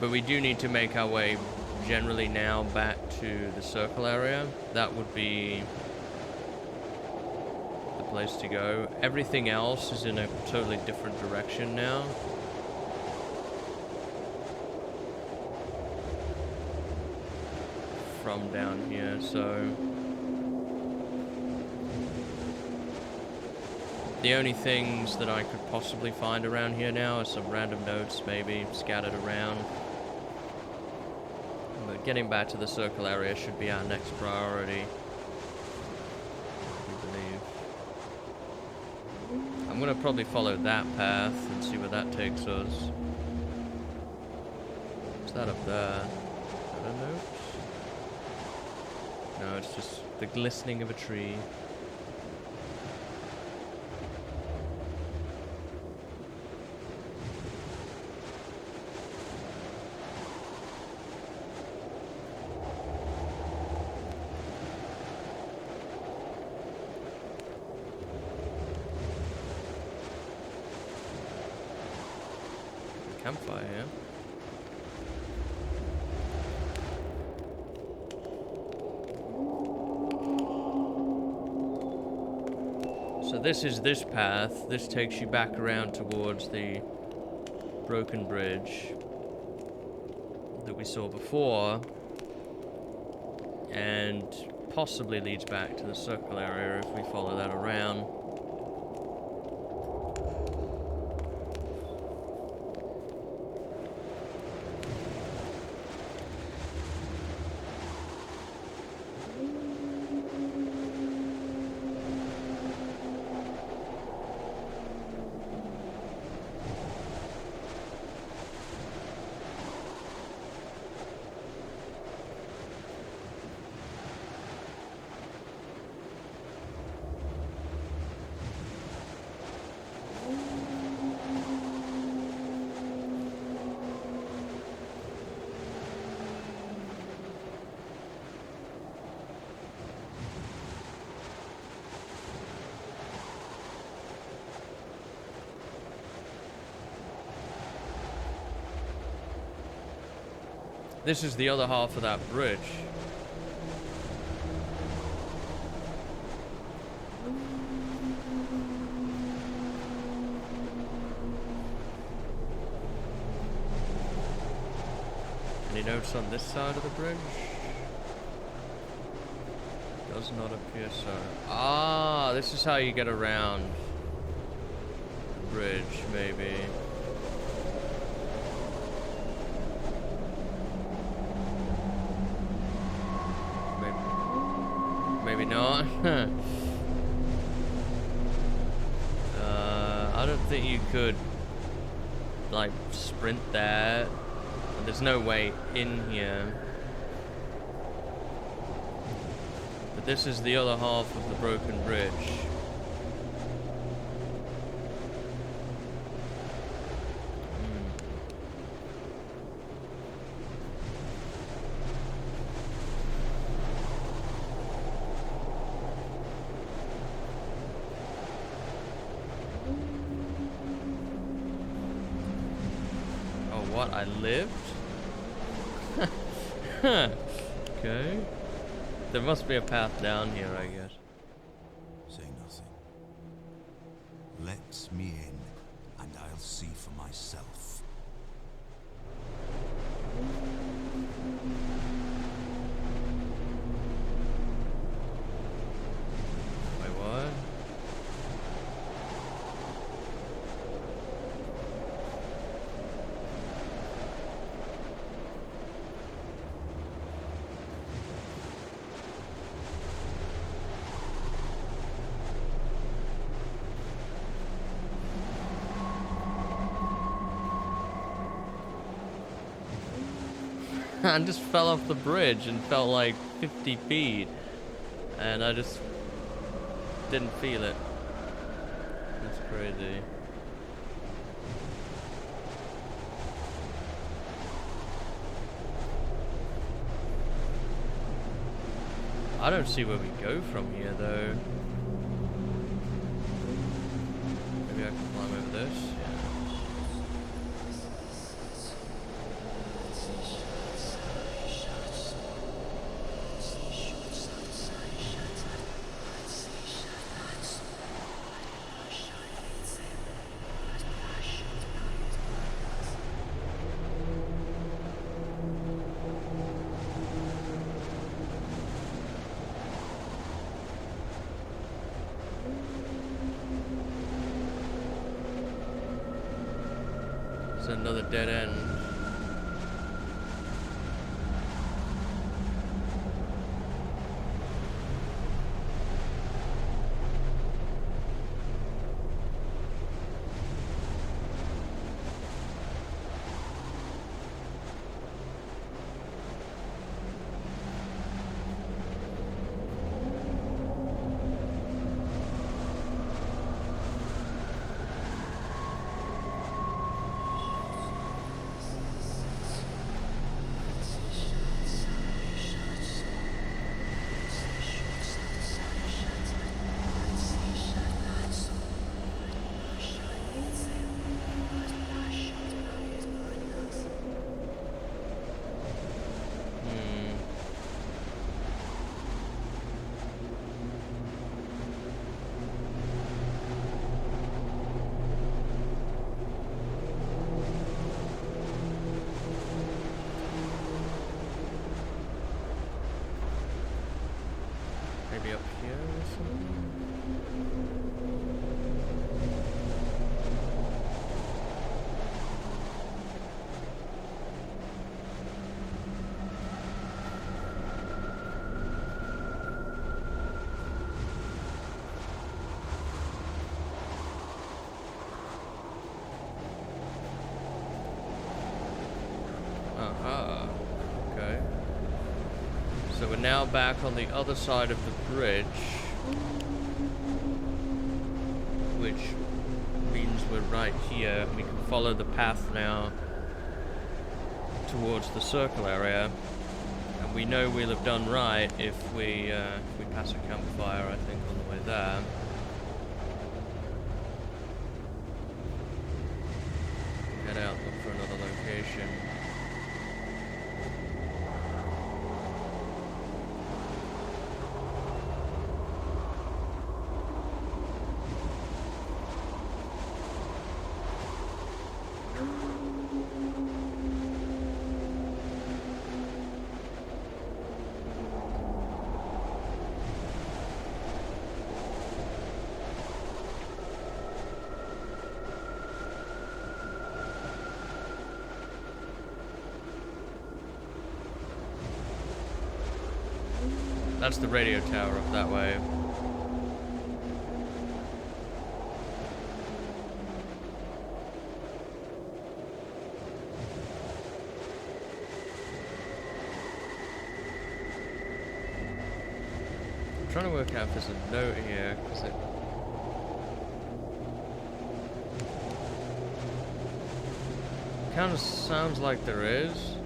But we do need to make our way generally now back to the circle area. That would be the place to go. Everything else is in a totally different direction now. From down here, so the only things that I could possibly find around here now are some random notes maybe scattered around. But getting back to the circle area should be our next priority, I believe. I'm gonna probably follow that path and see where that takes us. What's that up there? Is that a note? No, it's just the glistening of a tree. Campfire here. So this is this path. This takes you back around towards the broken bridge that we saw before, and possibly leads back to the circle area if we follow that around. This is the other half of that bridge. Any notes on this side of the bridge? Does not appear so. Ah, this is how you get around the bridge, maybe. Maybe not. I don't think you could, like, sprint there. There's no way in here. But this is the other half of the broken bridge. What, I lived? Okay. There must be a path down here, I guess. Say nothing. Let me in, and I'll see for myself. Wait, what? I just fell off the bridge and fell like 50 feet, and I just didn't feel it. That's crazy. I don't see where we go from here though. Maybe I can climb over this. Yeah. It's another dead end. Maybe up here or something? Aha. Okay. So we're now back on the other side of the bridge, which means we're right here. We can follow the path now towards the circle area, and we know we'll have done right if we pass a campfire, I think, on the way there. Head out, look for another location. That's the radio tower up that way. I'm trying to work out if there's a note here, because it... kind of sounds like there is.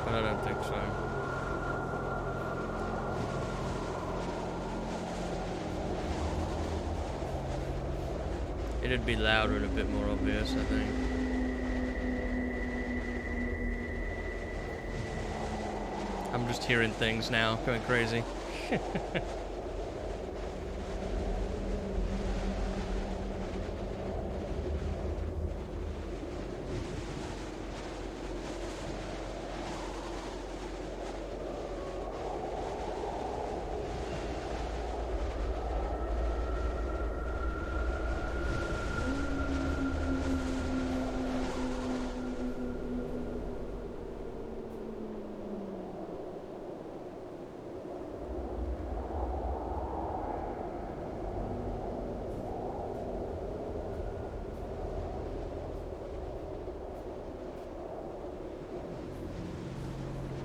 I don't think so. It'd be louder and a bit more obvious, I think. I'm just hearing things now, going crazy.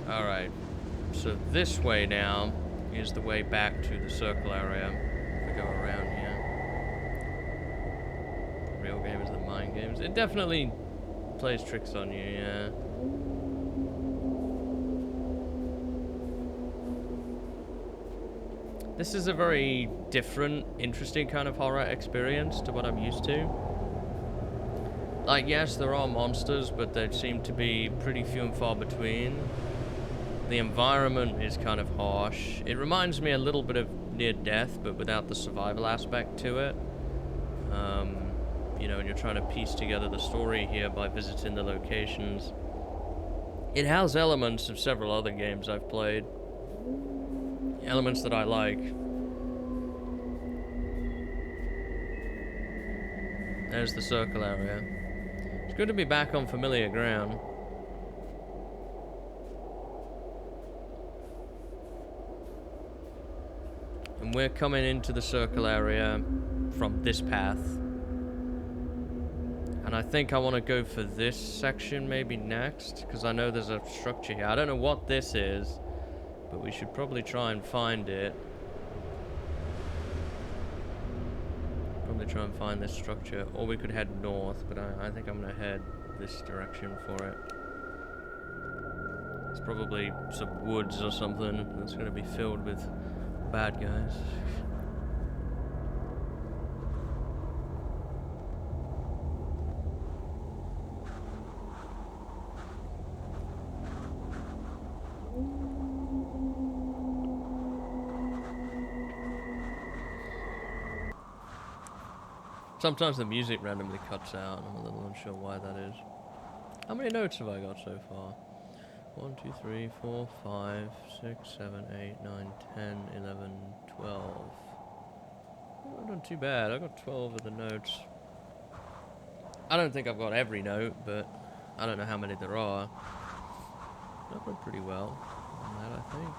Alright, so this way now is the way back to the circle area. If we go around here. The real game is the mind games. It definitely plays tricks on you, yeah. This is a very different, interesting kind of horror experience to what I'm used to. Like, yes, there are monsters, but they seem to be pretty few and far between. The environment is kind of harsh. It reminds me a little bit of Near Death, but without the survival aspect to it. You know, and you're trying to piece together the story here by visiting the locations. It has elements of several other games I've played. Elements that I like. There's the circle area. It's good to be back on familiar ground. And we're coming into the circle area from this path. And I think I want to go for this section maybe next, because I know there's a structure here. I don't know what this is, but we should probably try and find it. Probably try and find this structure, or we could head north, but I think I'm going to head this direction for it. It's probably some woods or something that's going to be filled with bad guys. Sometimes the music randomly cuts out, and I'm a little unsure why that is. How many notes have I got so far? 1, 2, 3, 4, 5, 6, 7, 8, 9, 10, 11, 12. I've done too bad. I got 12 of the notes. I don't think I've got every note, but I don't know how many there are. I've done pretty well on that, I think.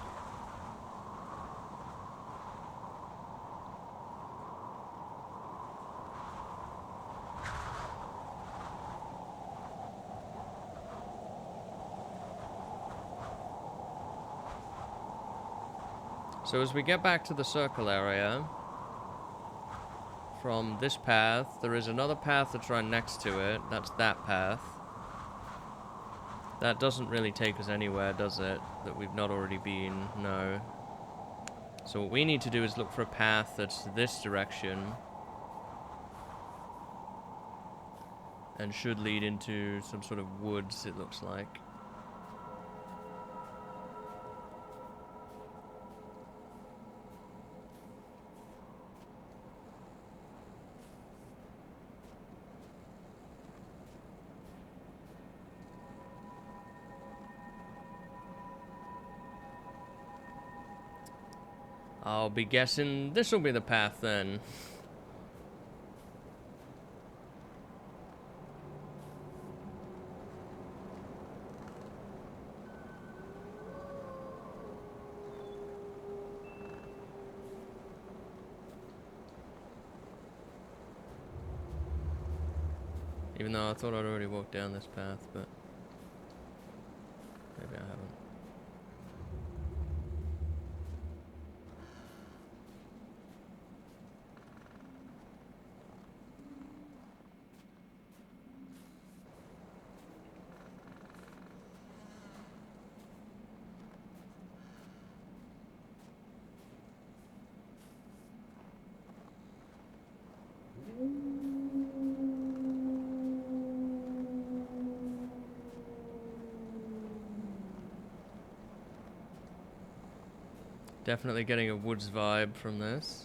So as we get back to the circle area, from this path, there is another path that's right next to it. That's that path. That doesn't really take us anywhere, does it? That we've not already been, no. So what we need to do is look for a path that's this direction. And should lead into some sort of woods, it looks like. I'll be guessing this will be the path then. Even though I thought I'd already walked down this path, but maybe I haven't. Definitely getting a woods vibe from this.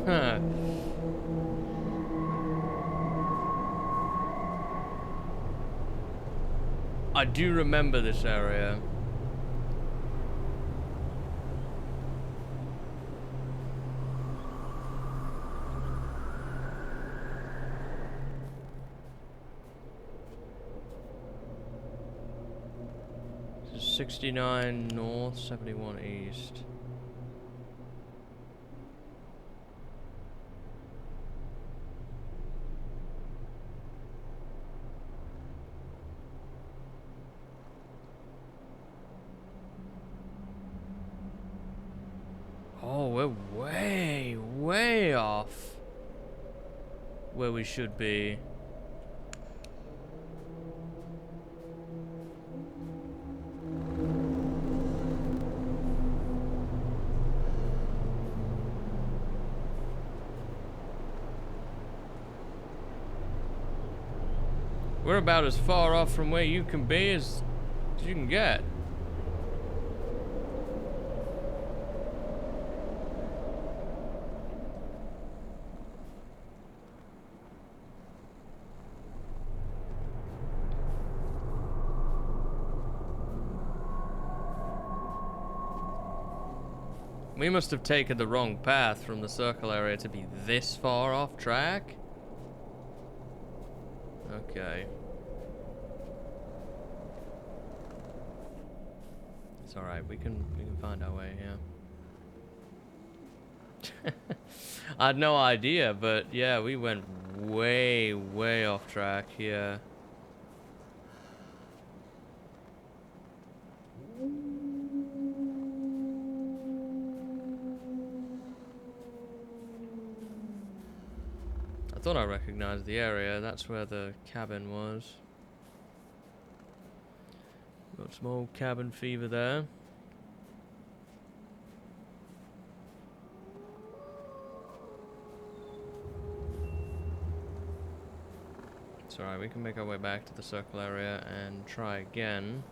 Huh. I do remember this area. 69 north, 71 east. Oh, we're way, way off where we should be. We're about as far off from where you can be as you can get. We must have taken the wrong path from the circle area to be this far off track. Okay. It's alright, we can find our way here. I had no idea, but yeah, we went way, way off track here. I thought I recognized the area. That's where the cabin was. Got some old cabin fever there. It's alright, we can make our way back to the circle area and try again.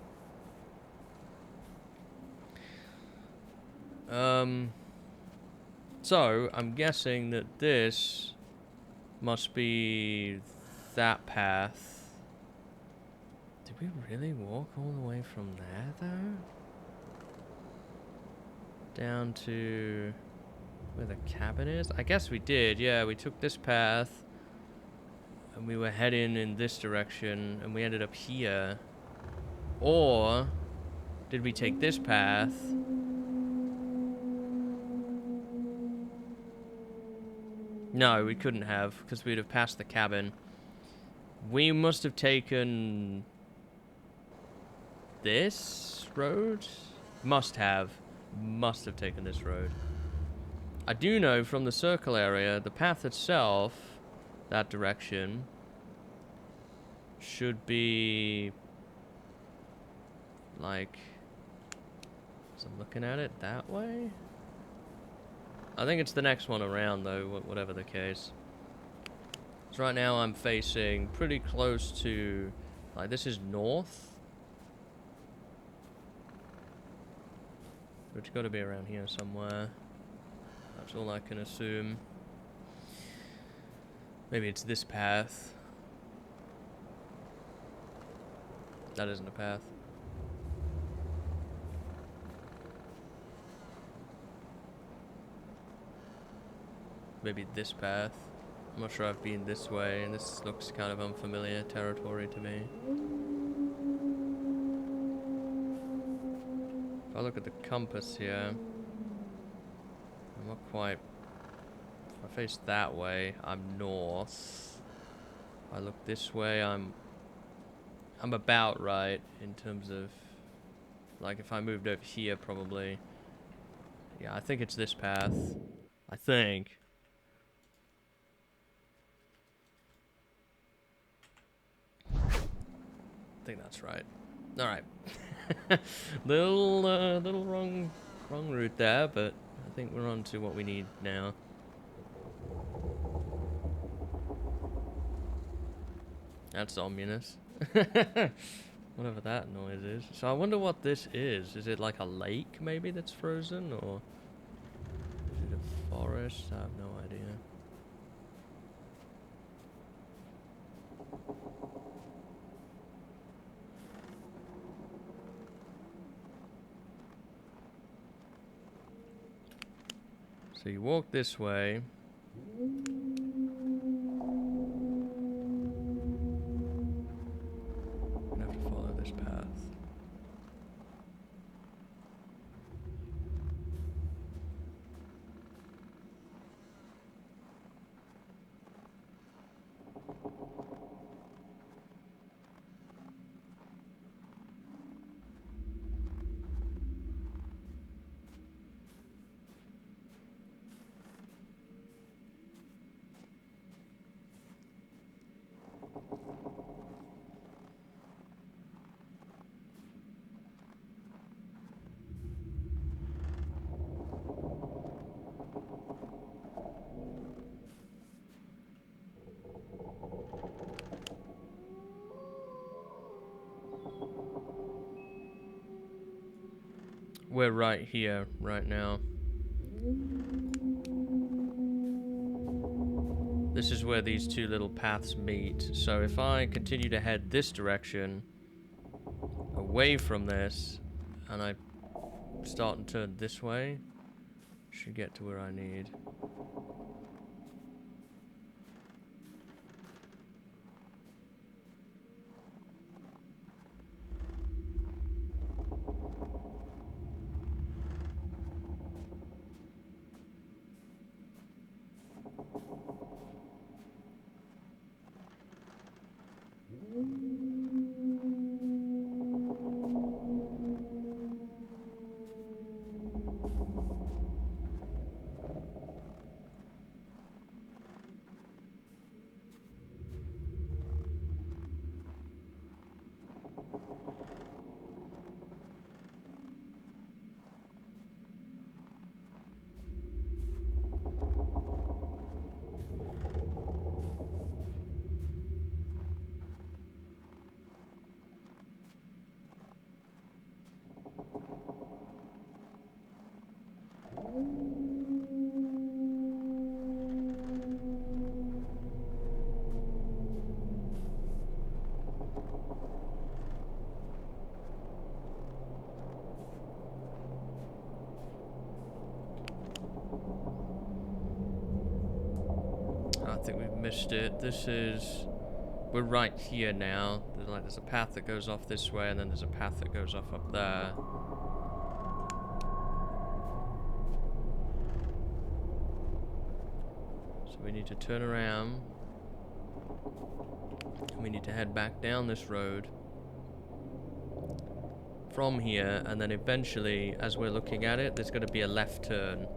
So, I'm guessing that this must be that path. Did we really walk all the way from there, though? Down to where the cabin is? I guess we did, yeah. We took this path, and we were heading in this direction, and we ended up here. Or, did we take this path? No, we couldn't have, because we'd have passed the cabin. We must have taken this road? Must have taken this road. I do know from the circle area, the path itself, that direction, should be like, as I'm looking at it, that way? I think it's the next one around, though, whatever the case. So right now I'm facing pretty close to, like, this is north. It's got to be around here somewhere. That's all I can assume. Maybe it's this path. That isn't a path. Maybe this path. I'm not sure I've been this way, and this looks kind of unfamiliar territory to me. If I look at the compass here, I'm not quite... If I face that way, I'm north. If I look this way, I'm about right in terms of... Like, if I moved over here, probably... Yeah, I think it's this path. I think. I think that's right. All right. little wrong route there, but I think we're on to what we need now. That's ominous. Whatever that noise is. So I wonder what this is. Is it like a lake maybe that's frozen, or is it a forest? I have no idea. So you walk this way. I'm gonna have to follow this path. We're right here, right now. This is where these two little paths meet. So if I continue to head this direction, away from this, and I start and turn this way, should get to where I need. I think we've missed it. This is... We're right here now. There's a path that goes off this way, and then there's a path that goes off up there. So we need to turn around. And we need to head back down this road. From here, and then eventually, as we're looking at it, there's going to be a left turn.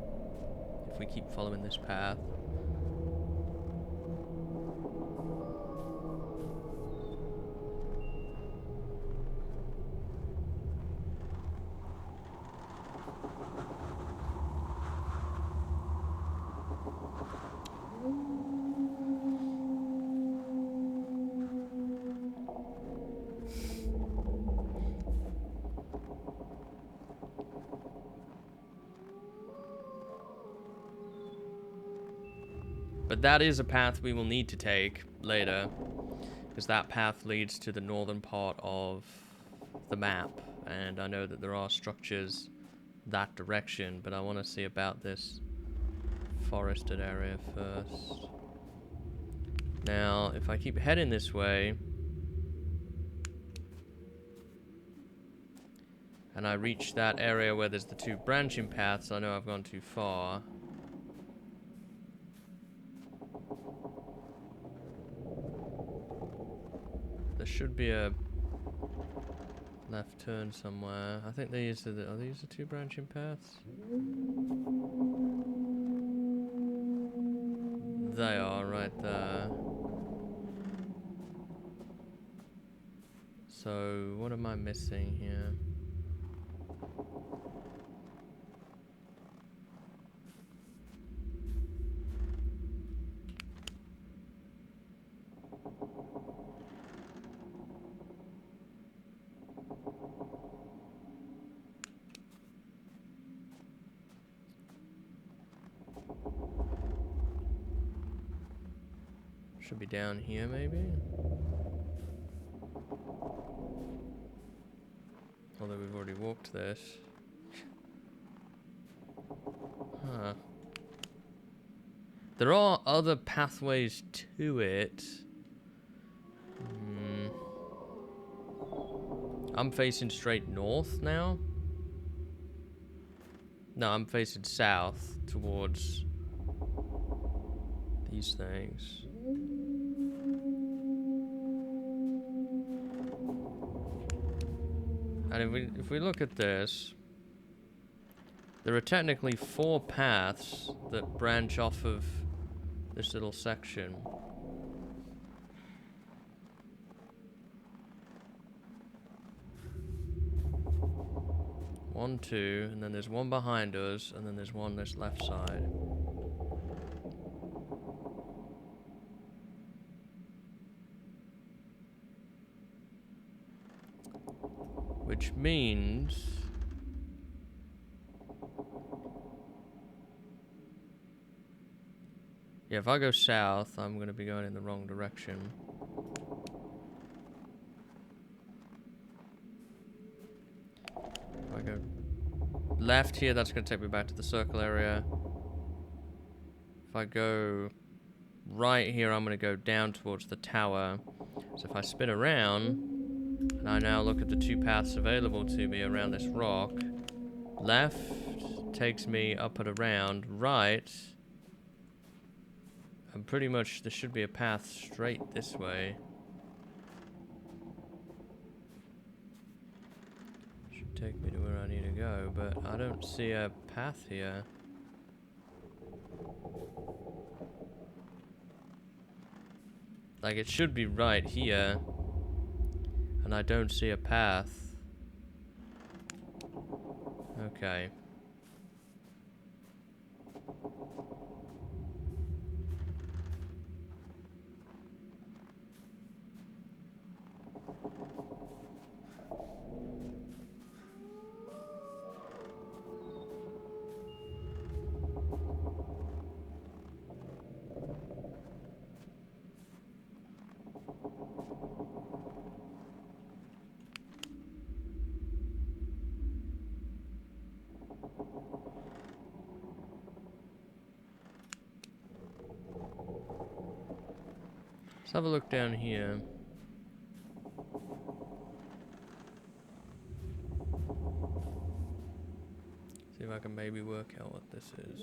If we keep following this path. But that is a path we will need to take later, because that path leads to the northern part of the map, and I know that there are structures that direction, but I want to see about this forested area first. Now, if I keep heading this way, and I reach that area where there's the two branching paths, I know I've gone too far. There should be a left turn somewhere. I think these are these the two branching paths? They are right there. So what am I missing here? Should be down here, maybe? Although we've already walked this. Huh. There are other pathways to it. I'm facing straight north now. No, I'm facing south towards these things. And if we look at this, there are technically 4 paths that branch off of this little section. One, two, and then there's one behind us, and then there's one this left side. Which means Yeah, if I go south, I'm going to be going in the wrong direction. If I go left here, that's going to take me back to the circle area. If I go right here, I'm going to go down towards the tower. So if I spin around, and I now look at the two paths available to me around this rock, left takes me up and around, right, and pretty much there should be a path straight this way. Should take me to where I need to go, but I don't see a path here. Like, it should be right here, and I don't see a path. Okay. Let's have a look down here. See if I can maybe work out what this is.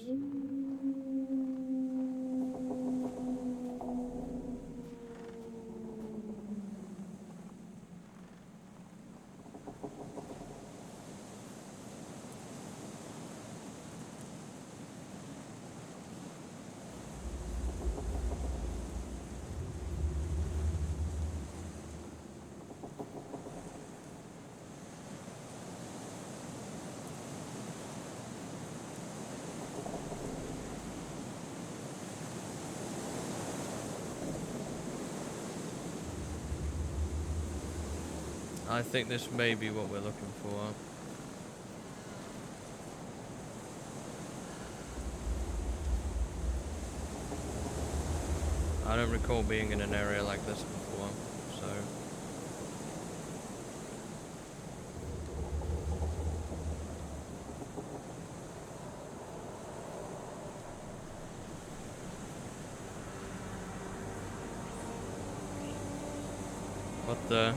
I think this may be what we're looking for. I don't recall being in an area like this before, so... What the...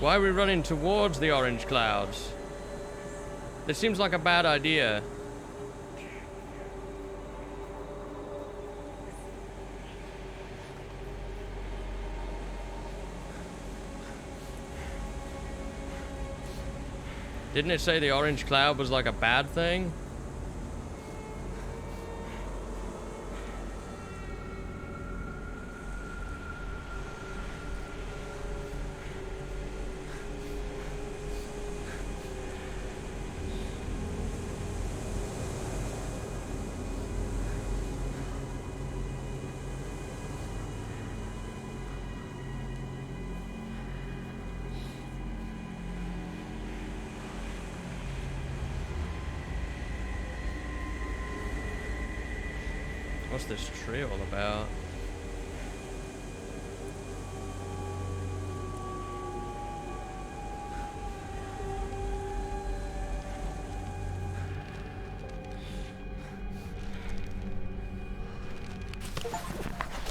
Why are we running towards the orange clouds? This seems like a bad idea. Didn't it say the orange cloud was like a bad thing? What's this tree all about?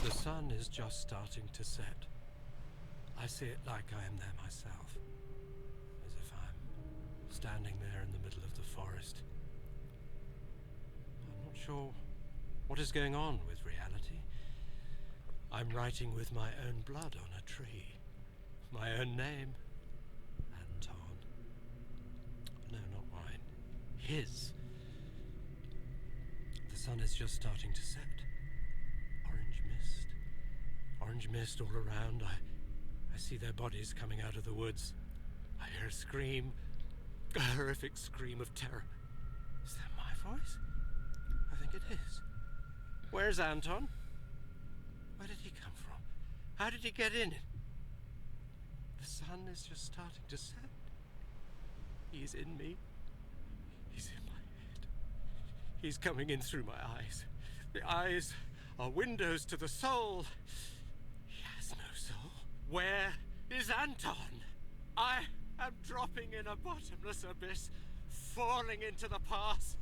The sun is just starting to set. I see it like I am there myself, as if I'm standing there in the middle of the forest. I'm not sure what is going on with reality. I'm writing with my own blood on a tree. My own name. Anton. No, not mine. His. The sun is just starting to set. Orange mist. Orange mist all around. I see their bodies coming out of the woods. I hear a scream. A horrific scream of terror. Is that my voice? I think it is. Where's Anton? Where did he come from? How did he get in? The sun is just starting to set. He's in me. He's in my head. He's coming in through my eyes. The eyes are windows to the soul. He has no soul. Where is Anton? I am dropping in a bottomless abyss, falling into the past.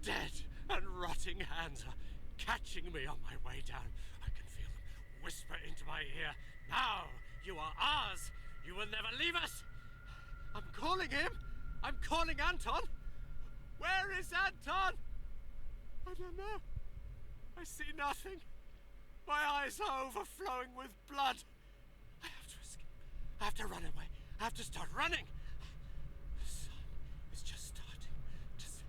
Dead and rotting hands are catching me on my way down. I can feel them whisper into my ear. Now you are ours. You will never leave us. I'm calling him. I'm calling Anton. Where is Anton? I don't know. I see nothing. My eyes are overflowing with blood. I have to escape. I have to run away. I have to start running. The sun is just starting to set.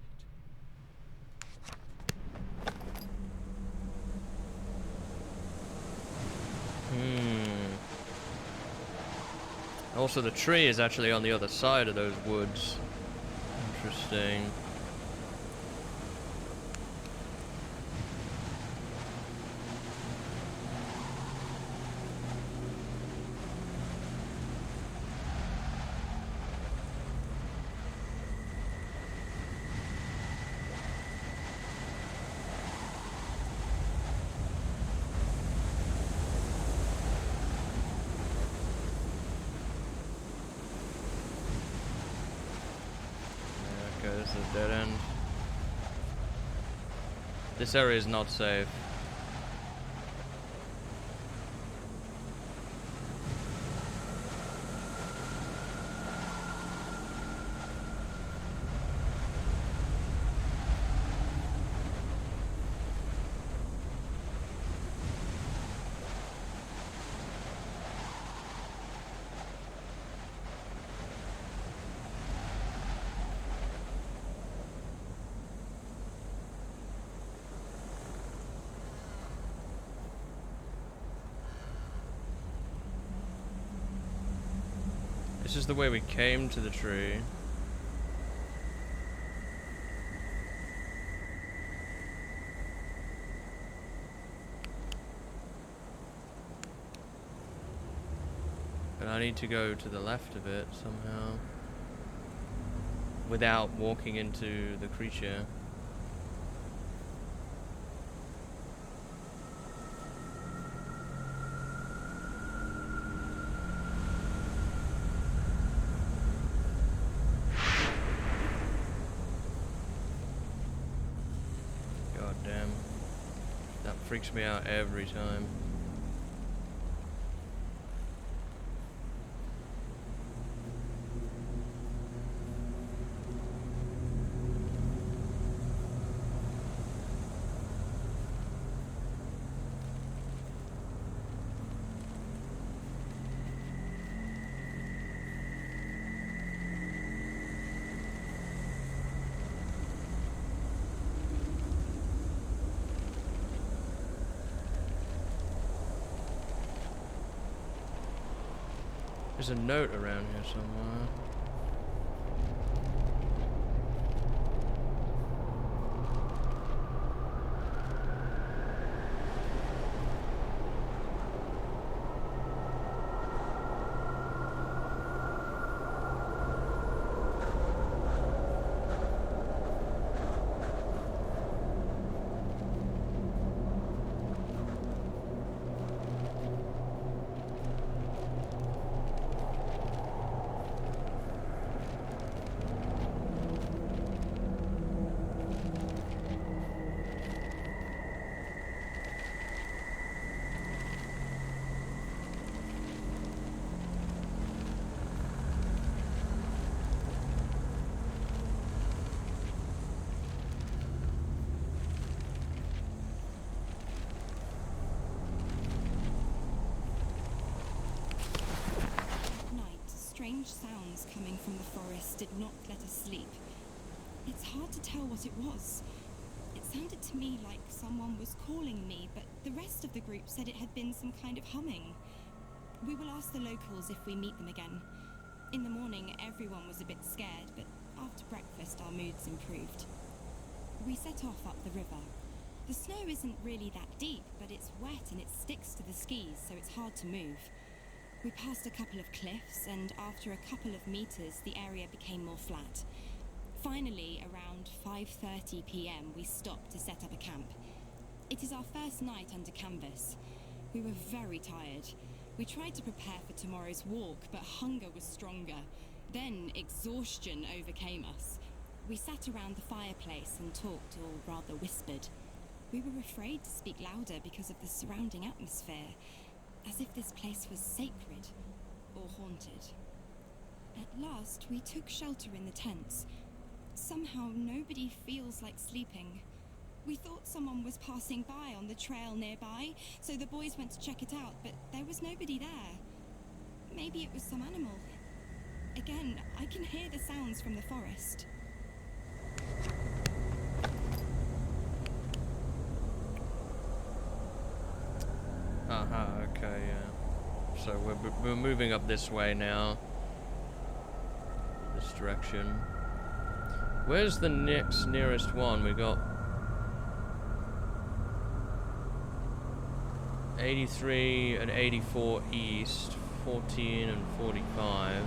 Also, the tree is actually on the other side of those woods. Interesting. Okay, this is a dead end. This area is not safe. This is the way we came to the tree. But I need to go to the left of it somehow. Without walking into the creature. Freaks me out every time. There's a note around here somewhere. Strange sounds coming from the forest did not let us sleep. It's hard to tell what it was. It sounded to me like someone was calling me, but the rest of the group said it had been some kind of humming. We will ask the locals if we meet them again. In the morning, everyone was a bit scared, but after breakfast, our moods improved. We set off up the river. The snow isn't really that deep, but it's wet and it sticks to the skis, so it's hard to move. We passed a couple of cliffs, and after a couple of meters, the area became more flat. Finally, around 5:30 p.m., we stopped to set up a camp. It is our first night under canvas. We were very tired. We tried to prepare for tomorrow's walk, but hunger was stronger. Then exhaustion overcame us. We sat around the fireplace and talked, or rather whispered. We were afraid to speak louder because of the surrounding atmosphere, as if this place was sacred or haunted. At last, we took shelter in the tents. Somehow, nobody feels like sleeping. We thought someone was passing by on the trail nearby, so the boys went to check it out, but there was nobody there. Maybe it was some animal. Again, I can hear the sounds from the forest. Okay, yeah. So we're moving up this way now. This direction. Where's the nearest one? We got 83 and 84 east, 14 and 45.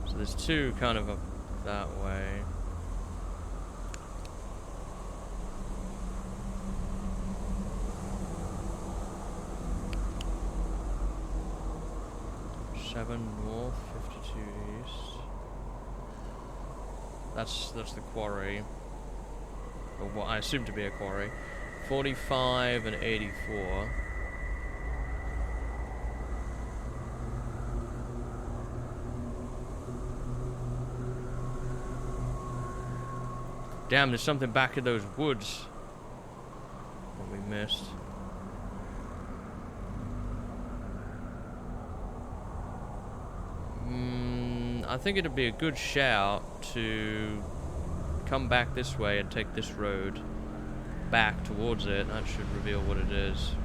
So there's two kind of up that way. North, 52 east. That's the quarry, or what I assume to be a quarry. 45 and 84. Damn, there's something back in those woods that we missed. I think it'd be a good shout to come back this way and take this road back towards it. That should reveal what it is.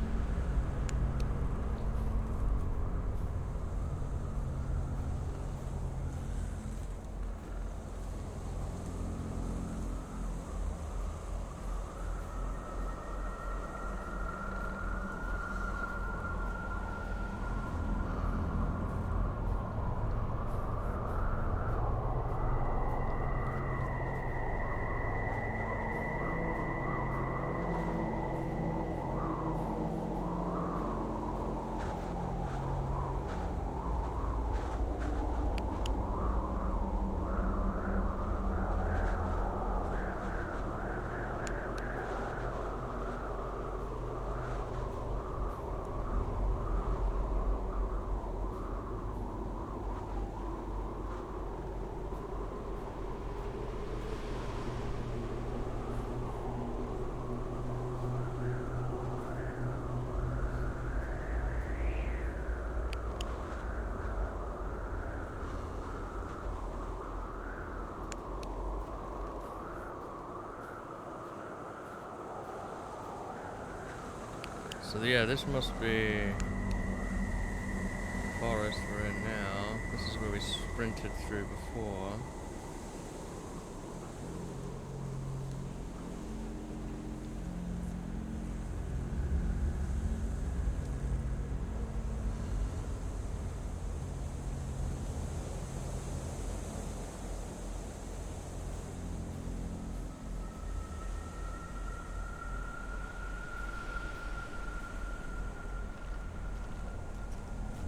So yeah, this must be forest we're in now. This is where we sprinted through before.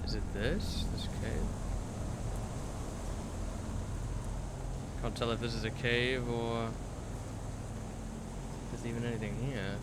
Is it this cave? Can't tell if this is a cave or if there's even anything here.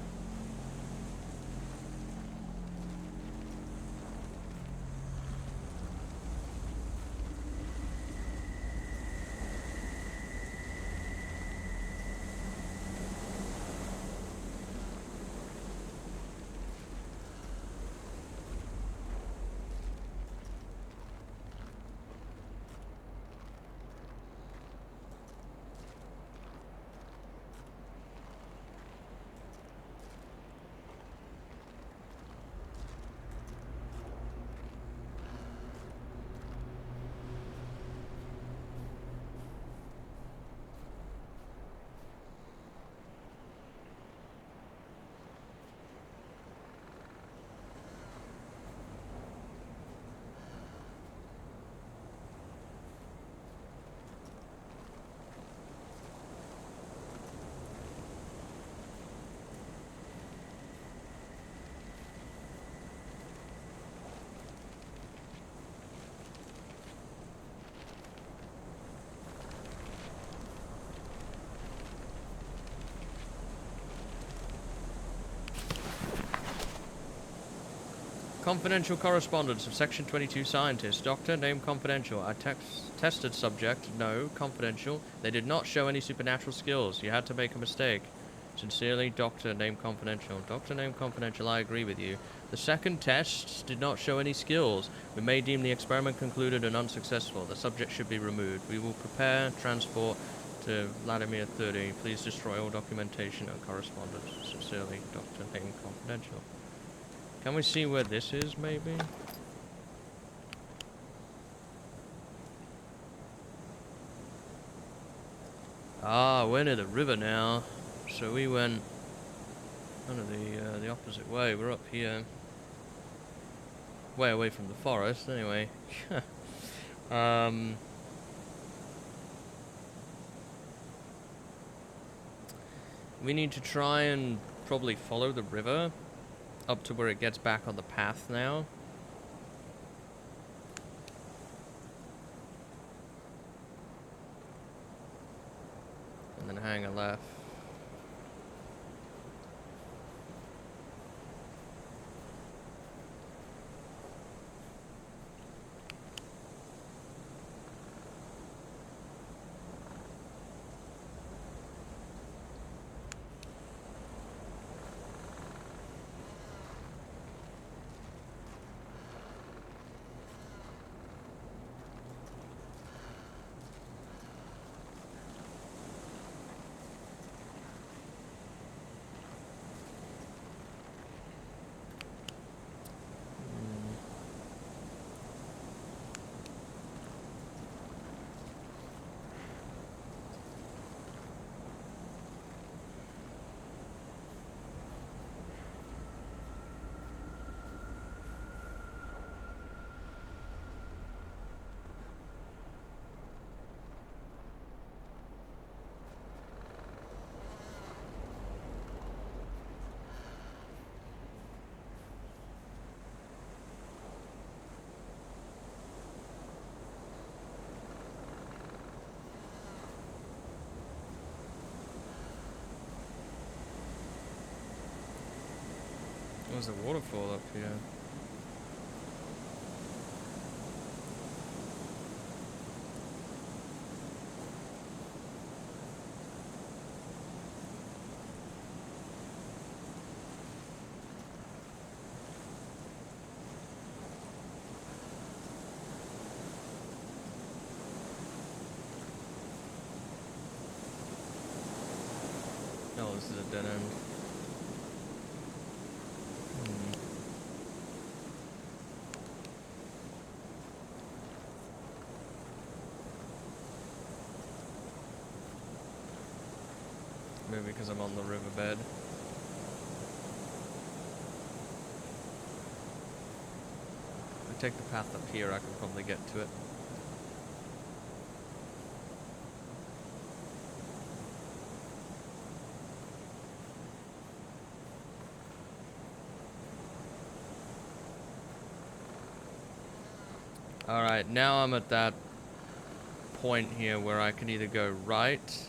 Confidential correspondence of Section 22 scientist. Doctor, name confidential. I tested subject. No, confidential. They did not show any supernatural skills. You had to make a mistake. Sincerely, Doctor, name confidential. Doctor, name confidential. I agree with you. The second test did not show any skills. We may deem the experiment concluded and unsuccessful. The subject should be removed. We will prepare transport to Vladimir 30. Please destroy all documentation and correspondence. Sincerely, Doctor, name confidential. Can we see where this is, maybe? Ah, we're near the river now. So we went kind of the opposite way. We're up here. Way away from the forest, anyway. We need to try and probably follow the river up to where it gets back on the path now. And then hang a left. There's a waterfall up here. Oh, this is a dead end. Maybe because I'm on the riverbed. If I take the path up here, I can probably get to it. Alright, now I'm at that point here where I can either go right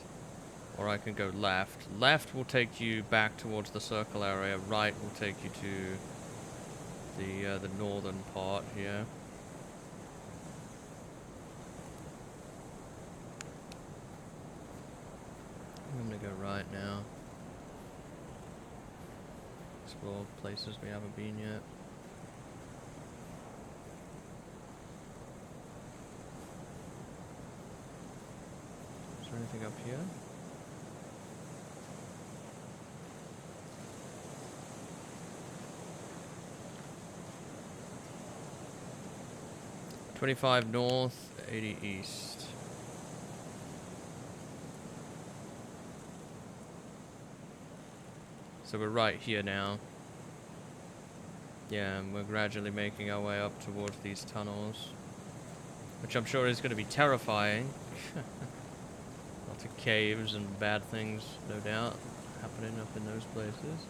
or I can go left. Left will take you back towards the circle area. Right will take you to the northern part here. I'm gonna go right now. Explore places we haven't been yet. Is there anything up here? $25 north, 80 east. So we're right here now. Yeah, and we're gradually making our way up towards these tunnels, which I'm sure is going to be terrifying. Lots of caves and bad things, no doubt, happening up in those places.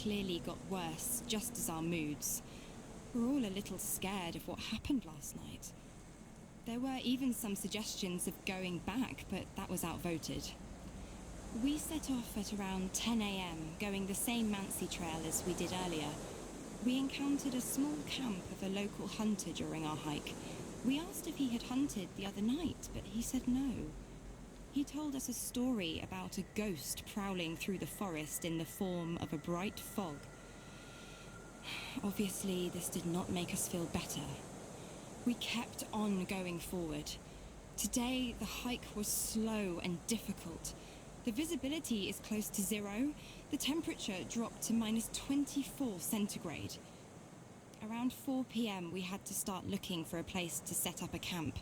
clearly got worse, just as our moods. We're all a little scared of what happened last night. There were even some suggestions of going back, but that was outvoted. We set off at around 10 a.m., going the same Mansi trail as we did earlier. We encountered a small camp of a local hunter during our hike. We asked if he had hunted the other night, but he said no. He told us a story about a ghost prowling through the forest in the form of a bright fog. Obviously, this did not make us feel better. We kept on going forward. Today, the hike was slow and difficult. The visibility is close to zero. The temperature dropped to -24 centigrade. Around 4 p.m, we had to start looking for a place to set up a camp.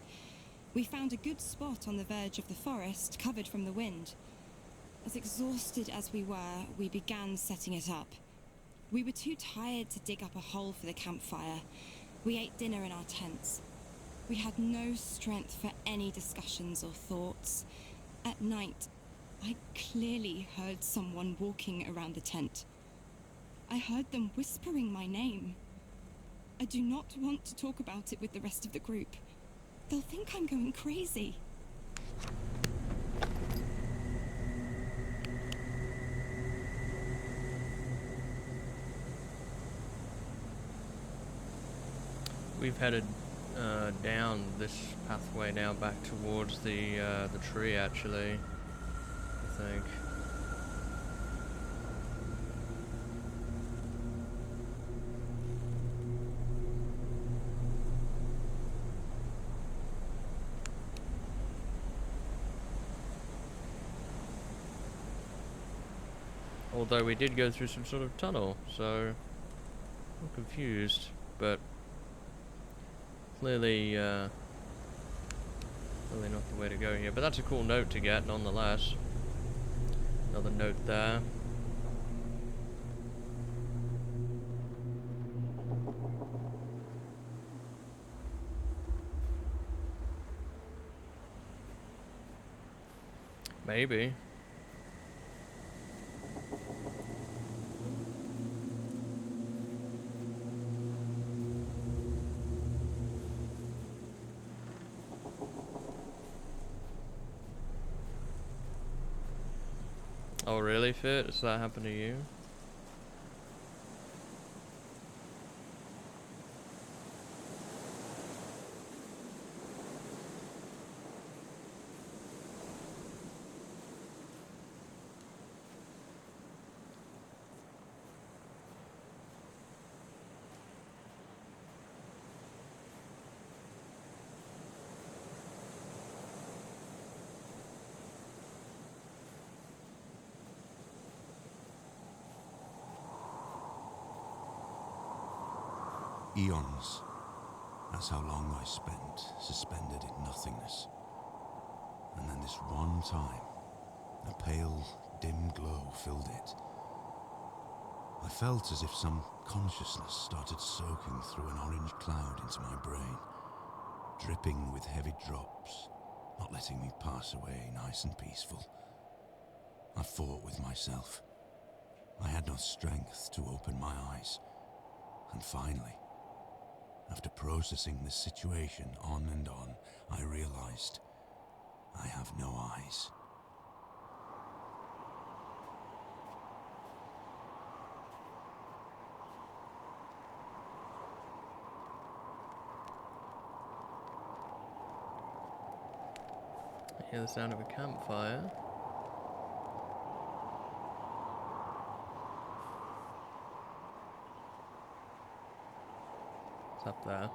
We found a good spot on the verge of the forest, covered from the wind. As exhausted as we were, we began setting it up. We were too tired to dig up a hole for the campfire. We ate dinner in our tents. We had no strength for any discussions or thoughts. At night, I clearly heard someone walking around the tent. I heard them whispering my name. I do not want to talk about it with the rest of the group. They'll think I'm going crazy. We've headed down this pathway now back towards the tree, actually, I think. Although we did go through some sort of tunnel, so I'm confused, but clearly, clearly not the way to go here. But that's a cool note to get, nonetheless. Another note there. Maybe. Oh really, Fit? Does that happen to you? Eons. That's how long I spent suspended in nothingness. And then this one time, a pale, dim glow filled it. I felt as if some consciousness started soaking through an orange cloud into my brain, dripping with heavy drops, not letting me pass away nice and peaceful. I fought with myself. I had no strength to open my eyes. And finally, after processing this situation on and on, I realized I have no eyes. I hear the sound of a campfire. It's up there.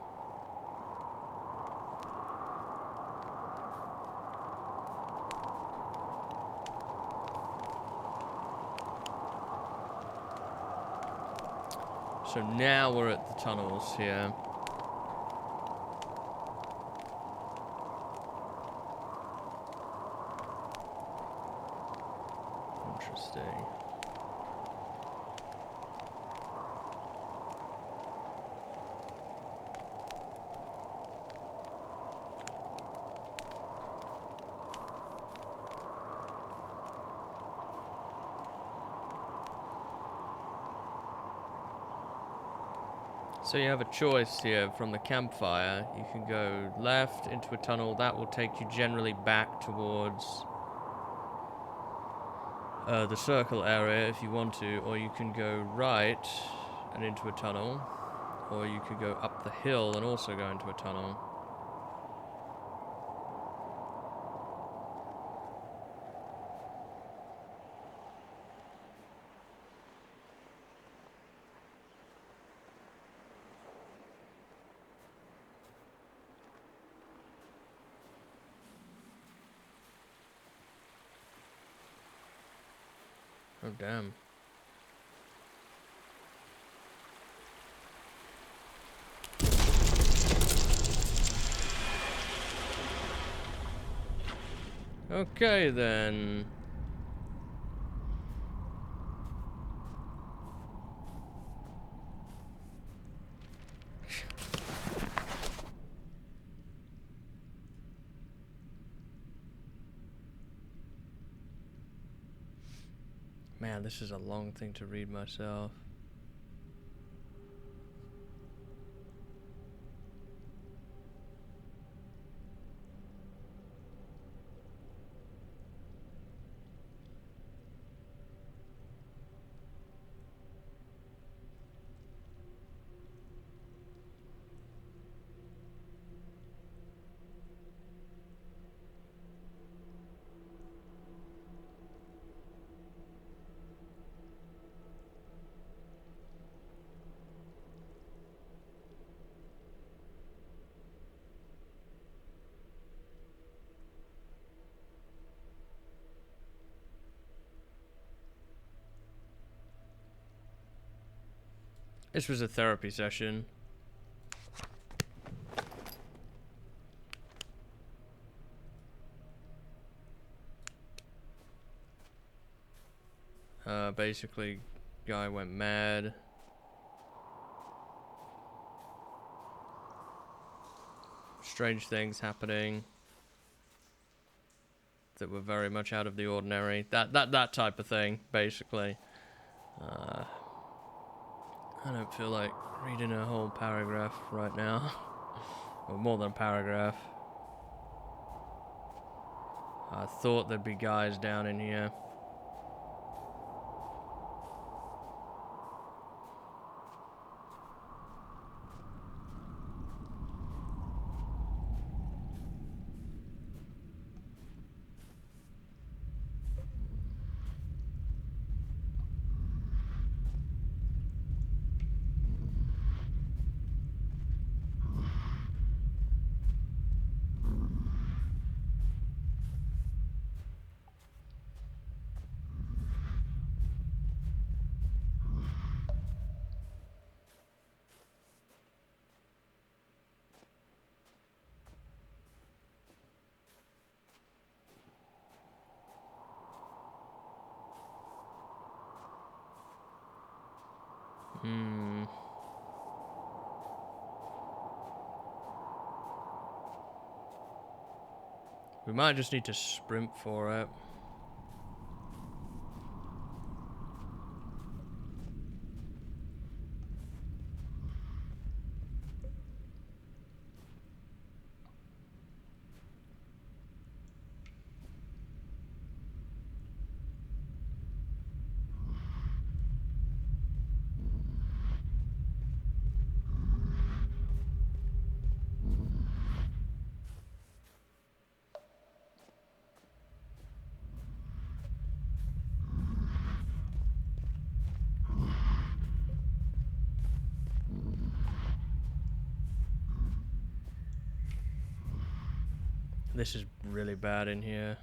So now we're at the tunnels here. Interesting. So you have a choice here from the campfire. You can go left into a tunnel. That will take you generally back towards the circle area if you want to, or you can go right and into a tunnel, or you could go up the hill and also go into a tunnel. Oh, damn. Okay, then. Man, this is a long thing to read myself. This was a therapy session. Basically, guy went mad. Strange things happening that were very much out of the ordinary. That type of thing, basically. I don't feel like reading a whole paragraph right now. Or more than a paragraph. I thought there'd be guys down in here. We might just need to sprint for it. This is really bad in here.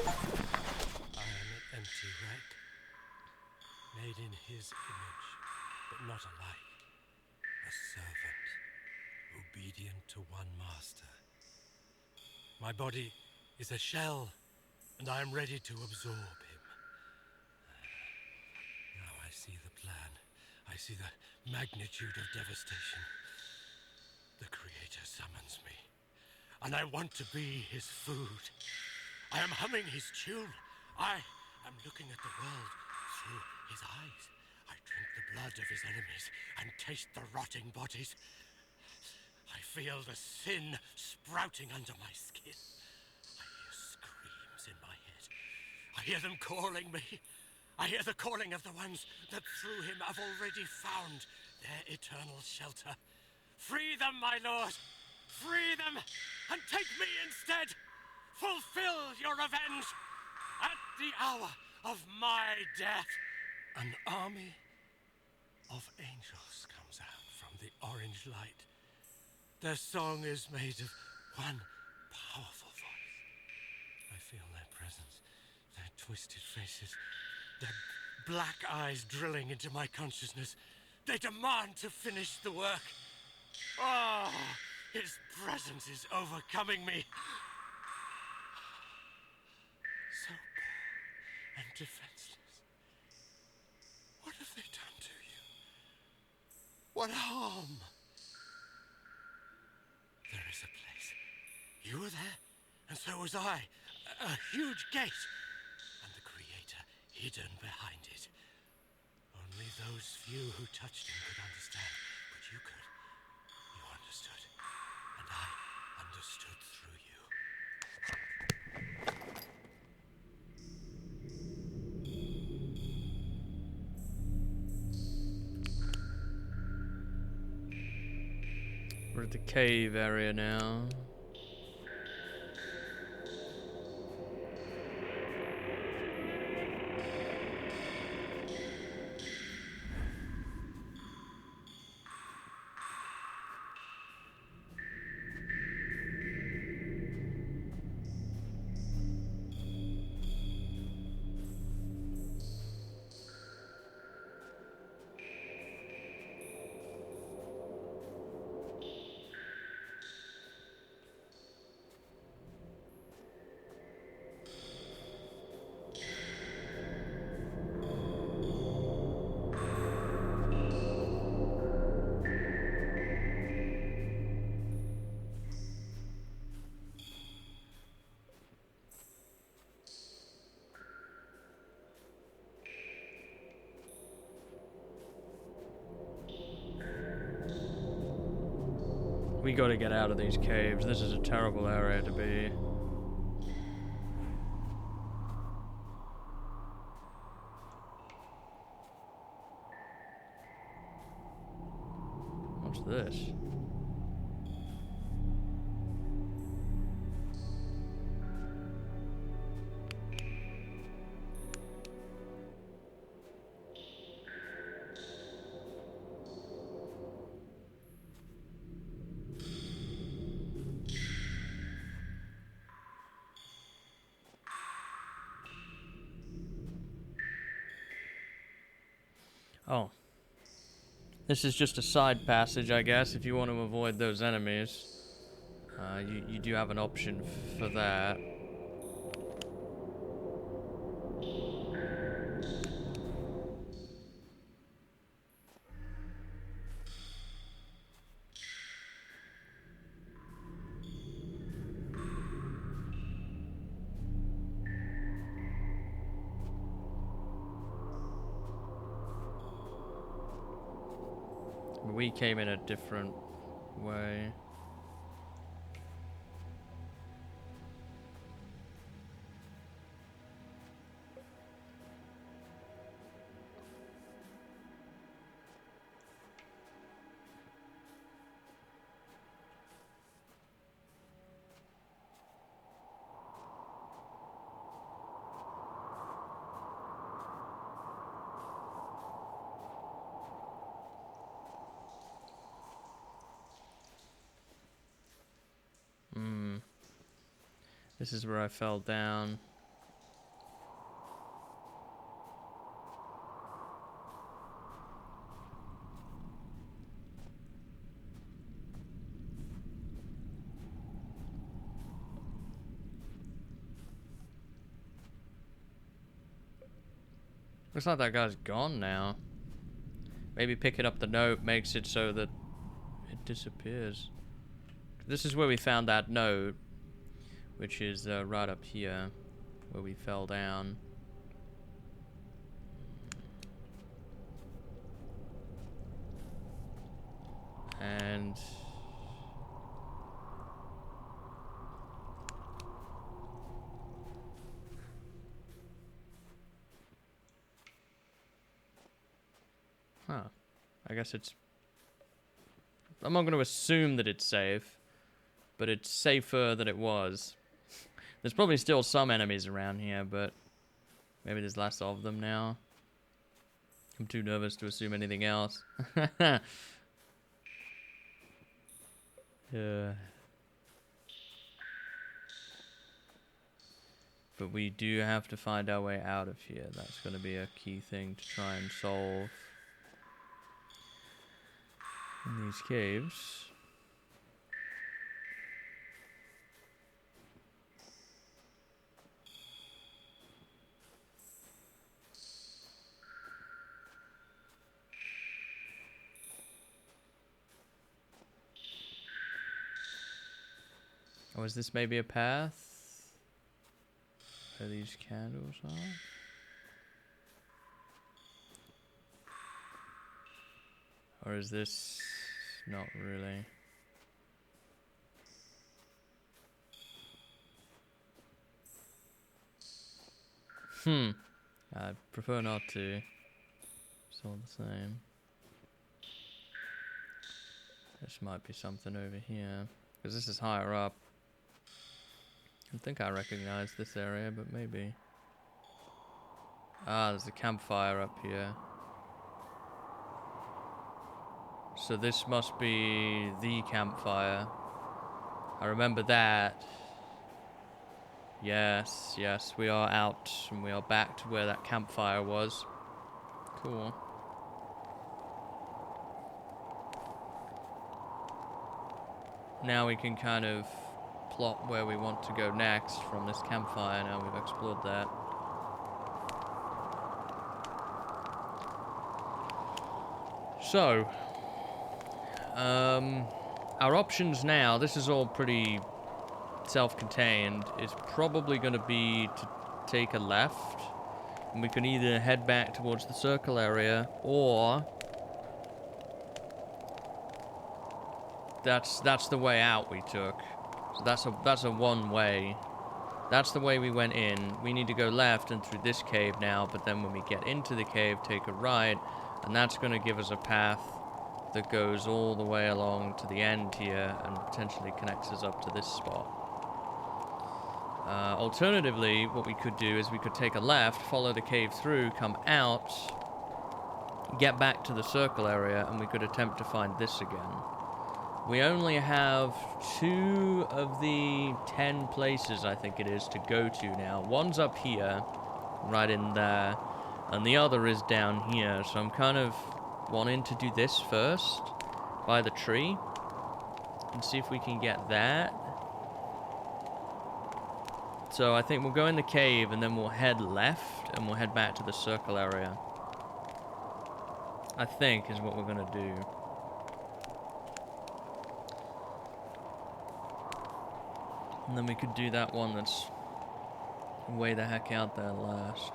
I am an empty wreck, made in his image, but not alike. A servant, obedient to one master. My body is a shell, and I am ready to absorb him. Now I see the plan. I see the magnitude of devastation. The Creator summons me, and I want to be his food. I am humming his tune. I am looking at the world through his eyes. I drink the blood of his enemies and taste the rotting bodies. I feel the sin sprouting under my skin. I hear screams in my head. I hear them calling me. I hear the calling of the ones that through him have already found their eternal shelter. Free them, my lord! Free them, and take me instead! Fulfill your revenge at the hour of my death! An army of angels comes out from the orange light. Their song is made of one powerful voice. I feel their presence, their twisted faces, their black eyes drilling into my consciousness. They demand to finish the work. Oh, his presence is overcoming me. So poor and defenseless. What have they done to you? What harm? There is a place. You were there, and so was I. A huge gate, and the Creator hidden behind it. Only those few who touched him could understand, but you could. You understood, and I understood through you. We're at the cave area now. We gotta get out of these caves. This is a terrible area to be. What's this? Oh. This is just a side passage, I guess, if you want to avoid those enemies. You do have an option for that. We came in a different way. This is where I fell down. Looks like that guy's gone now. Maybe picking up the note makes it so that it disappears. This is where we found that note, which is right up here, where we fell down. And I guess it's... I'm not going to assume that it's safe, but it's safer than it was. There's probably still some enemies around here, but maybe there's less of them now. I'm too nervous to assume anything else. Yeah. But we do have to find our way out of here. That's going to be a key thing to try and solve in these caves. Oh, is this maybe a path? Where these candles are? Or is this not really? I prefer not to. It's all the same. This might be something over here. Because this is higher up. I think I recognize this area, but maybe. Ah, there's a campfire up here. So this must be the campfire. I remember that. Yes, yes, we are out and we are back to where that campfire was. Cool. Now we can kind of plot where we want to go next from this campfire now we've explored that. So, our options now, this is all pretty self-contained, is probably going to be to take a left, and we can either head back towards the circle area, or that's the way out we took. So that's a one way. That's the way we went in. We need to go left and through this cave now, but then when we get into the cave, take a right, and that's going to give us a path that goes all the way along to the end here and potentially connects us up to this spot. Alternatively, what we could do is we could take a left, follow the cave through, come out, get back to the circle area, and we could attempt to find this again. We only have 2 of the 10 places, I think it is, to go to now. One's up here, right in there, and the other is down here. So I'm kind of wanting to do this first, by the tree, and see if we can get that. So I think we'll go in the cave, and then we'll head left, and we'll head back to the circle area. I think is what we're going to do. And then we could do that one that's way the heck out there last.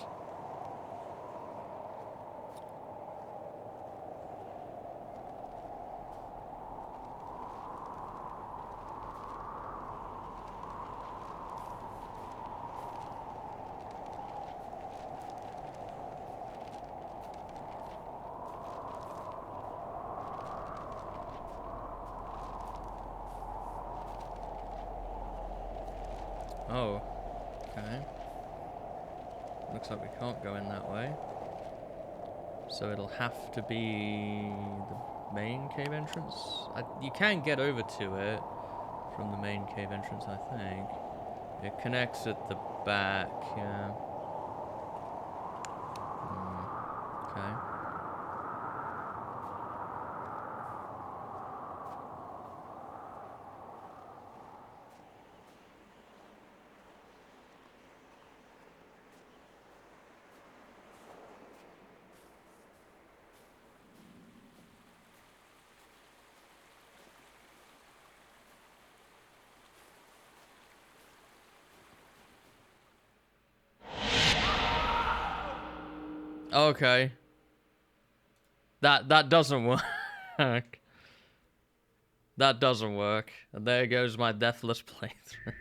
Oh, okay. Looks like we can't go in that way. So it'll have to be the main cave entrance. You can get over to it from the main cave entrance, I think. It connects at the back, yeah. Okay. Okay. That doesn't work. That doesn't work. And there goes my deathless playthrough.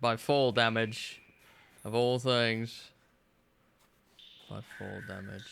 By fall damage. Of all things. By fall damage.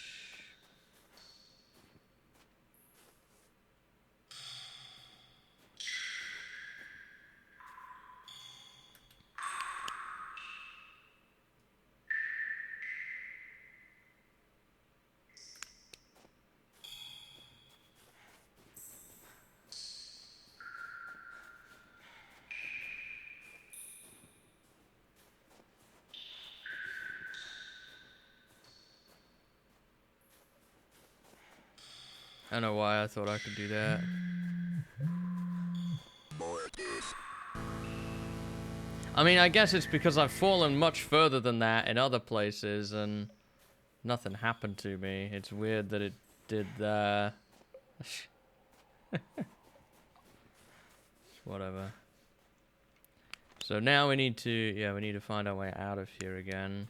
I don't know why I thought I could do that. I mean, I guess it's because I've fallen much further than that in other places and nothing happened to me. It's weird that it did that. Whatever. So now we need to, yeah, we need to find our way out of here again.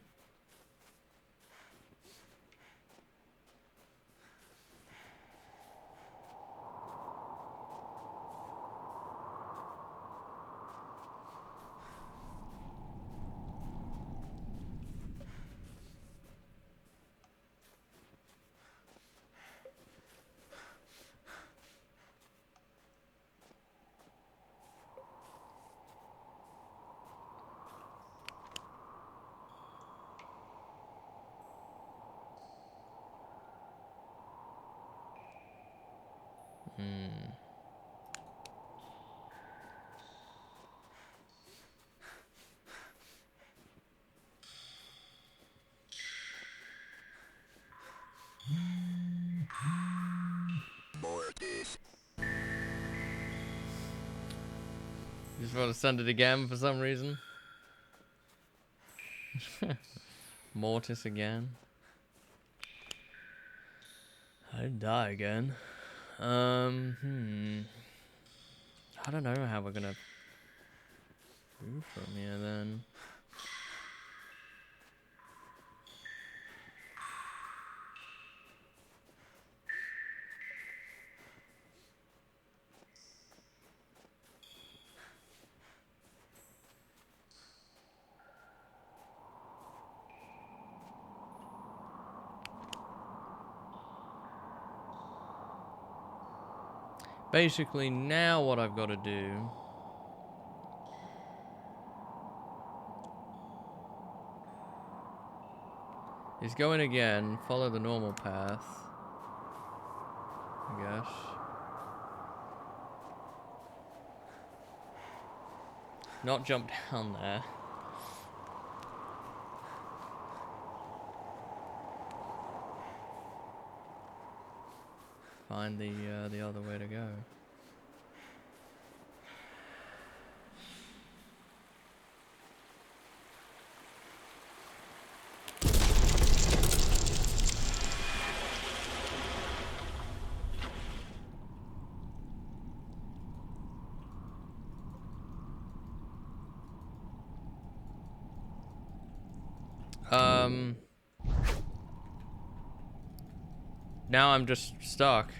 You just want to send it again for some reason? Mortis again. I'd die again. I don't know how we're gonna move from here then. Basically, now what I've got to do is go in again, follow the normal path, I guess. Not jump down there. Find the other way to go. Now I'm just stuck.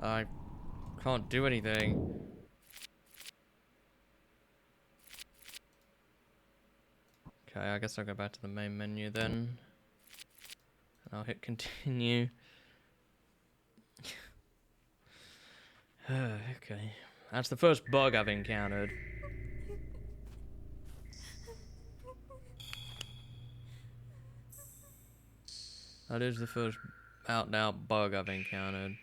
I can't do anything. Okay, I guess I'll go back to the main menu then. And I'll hit continue. Okay. That's the first bug I've encountered. That is the first out-and-out bug I've encountered.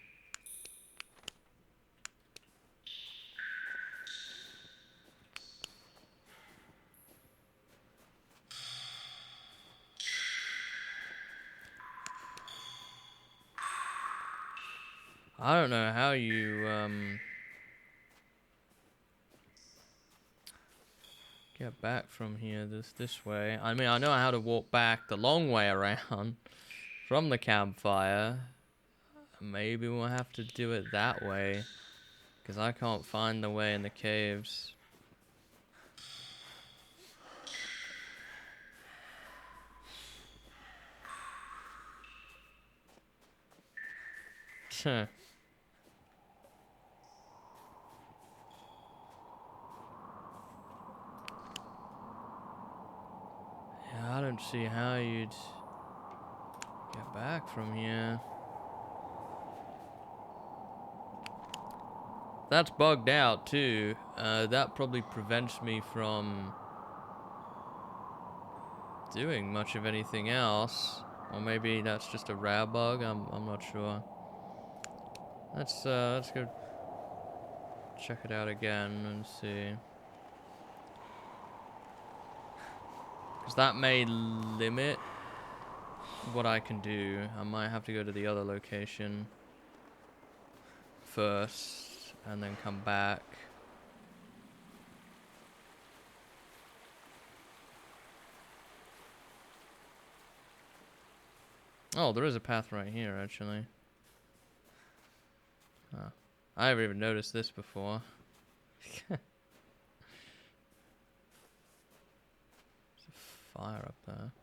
I don't know how you, get back from here this way. I mean, I know how to walk back the long way around from the campfire. Maybe we'll have to do it that way. Because I can't find the way in the caves. Tuh. Yeah, I don't see how you'd get back from here. That's bugged out too. That probably prevents me from doing much of anything else. Or maybe that's just a rare bug. I'm not sure. Let's go check it out again and see. Because that may limit what I can do. I might have to go to the other location first and then come back. Oh, there is a path right here, actually. Huh. I haven't even noticed this before. There's a fire up there.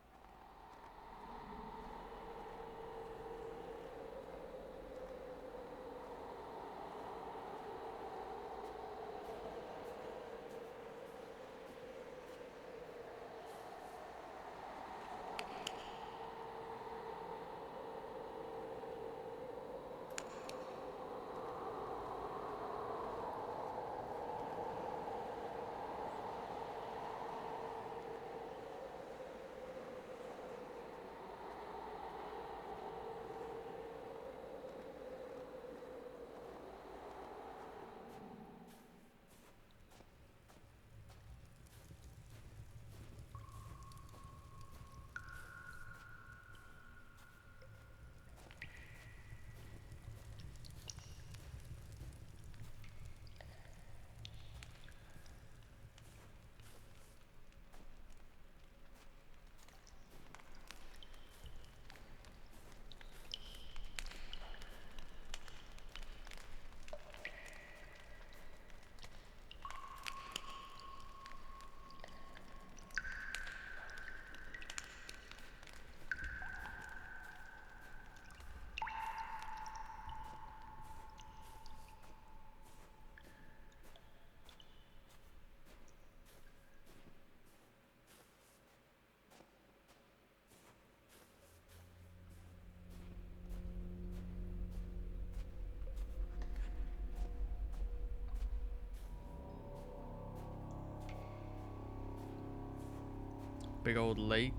Big old lake.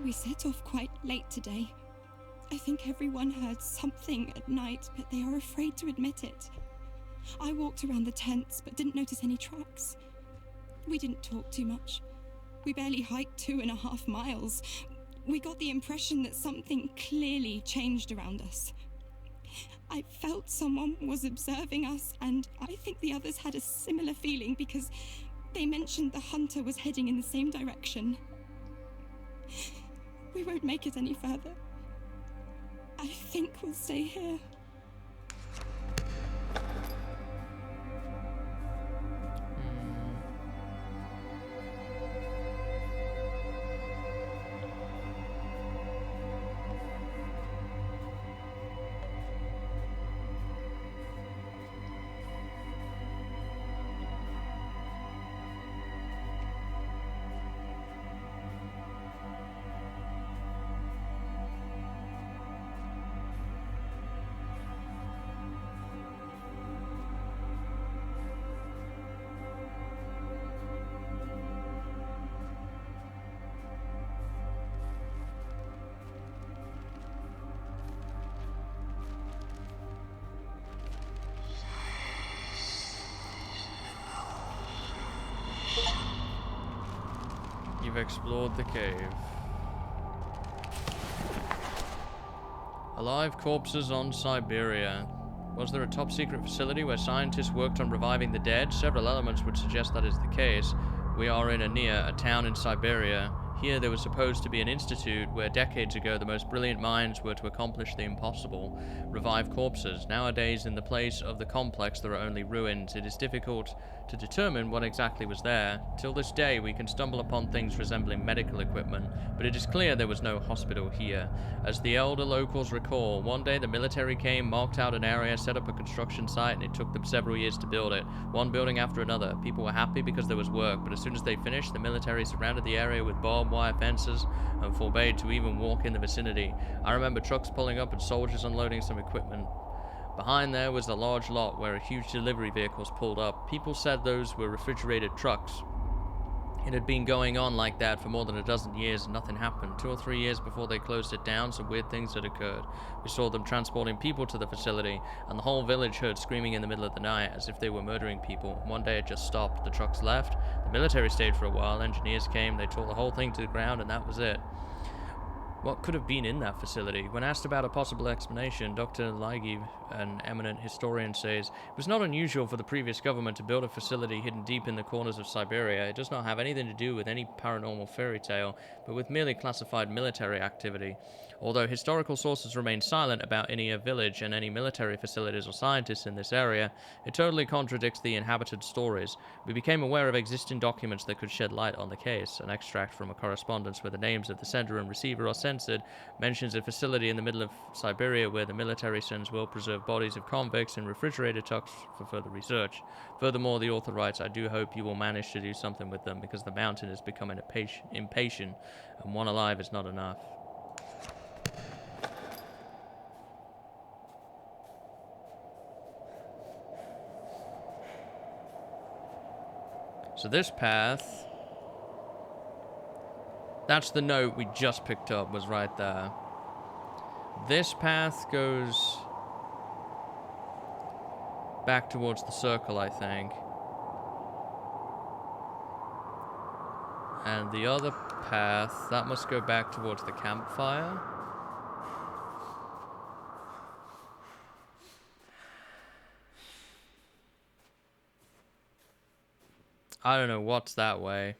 We set off quite late today. I think everyone heard something at night, but they are afraid to admit it. I walked around the tents, but didn't notice any tracks. We didn't talk too much. We barely hiked 2.5 miles. We got the impression that something clearly changed around us. I felt someone was observing us, and I think the others had a similar feeling because they mentioned the hunter was heading in the same direction. We won't make it any further. I think we'll stay here. You've explored the cave. Alive corpses on Siberia. Was there a top-secret facility where scientists worked on reviving the dead? Several elements would suggest that is the case. We are in Ania, a town in Siberia. Here there was supposed to be an institute where decades ago the most brilliant minds were to accomplish the impossible, revive corpses. Nowadays, in the place of the complex, there are only ruins. It is difficult to determine what exactly was there. Till this day, we can stumble upon things resembling medical equipment, but it is clear there was no hospital here. As the elder locals recall, one day the military came, marked out an area, set up a construction site, and it took them several years to build it. One building after another. People were happy because there was work, but as soon as they finished, the military surrounded the area with barbed wire fences and forbade to even walk in the vicinity. I remember trucks pulling up and soldiers unloading some equipment. Behind there was a large lot where huge delivery vehicles pulled up. People said those were refrigerated trucks. It had been going on like that for more than a dozen years and nothing happened. 2 or 3 years before they closed it down, some weird things had occurred. We saw them transporting people to the facility, and the whole village heard screaming in the middle of the night as if they were murdering people. One day it just stopped. The trucks left. The military stayed for a while. Engineers came. They tore the whole thing to the ground, and that was it. What could have been in that facility? When asked about a possible explanation, Dr. Leigi, an eminent historian, says, "It was not unusual for the previous government to build a facility hidden deep in the corners of Siberia. It does not have anything to do with any paranormal fairy tale, but with merely classified military activity. Although historical sources remain silent about Inia village and any military facilities or scientists in this area, it totally contradicts the inhabited stories. We became aware of existing documents that could shed light on the case. An extract from a correspondence where the names of the sender and receiver are censored mentions a facility in the middle of Siberia where the military sends well-preserved bodies of convicts in refrigerated trucks for further research. Furthermore, the author writes, I do hope you will manage to do something with them because the mountain is becoming impatient and one alive is not enough." So this path, that's the note we just picked up, was right there. This path goes back towards the circle, I think. And the other path, that must go back towards the campfire. I don't know what's that way.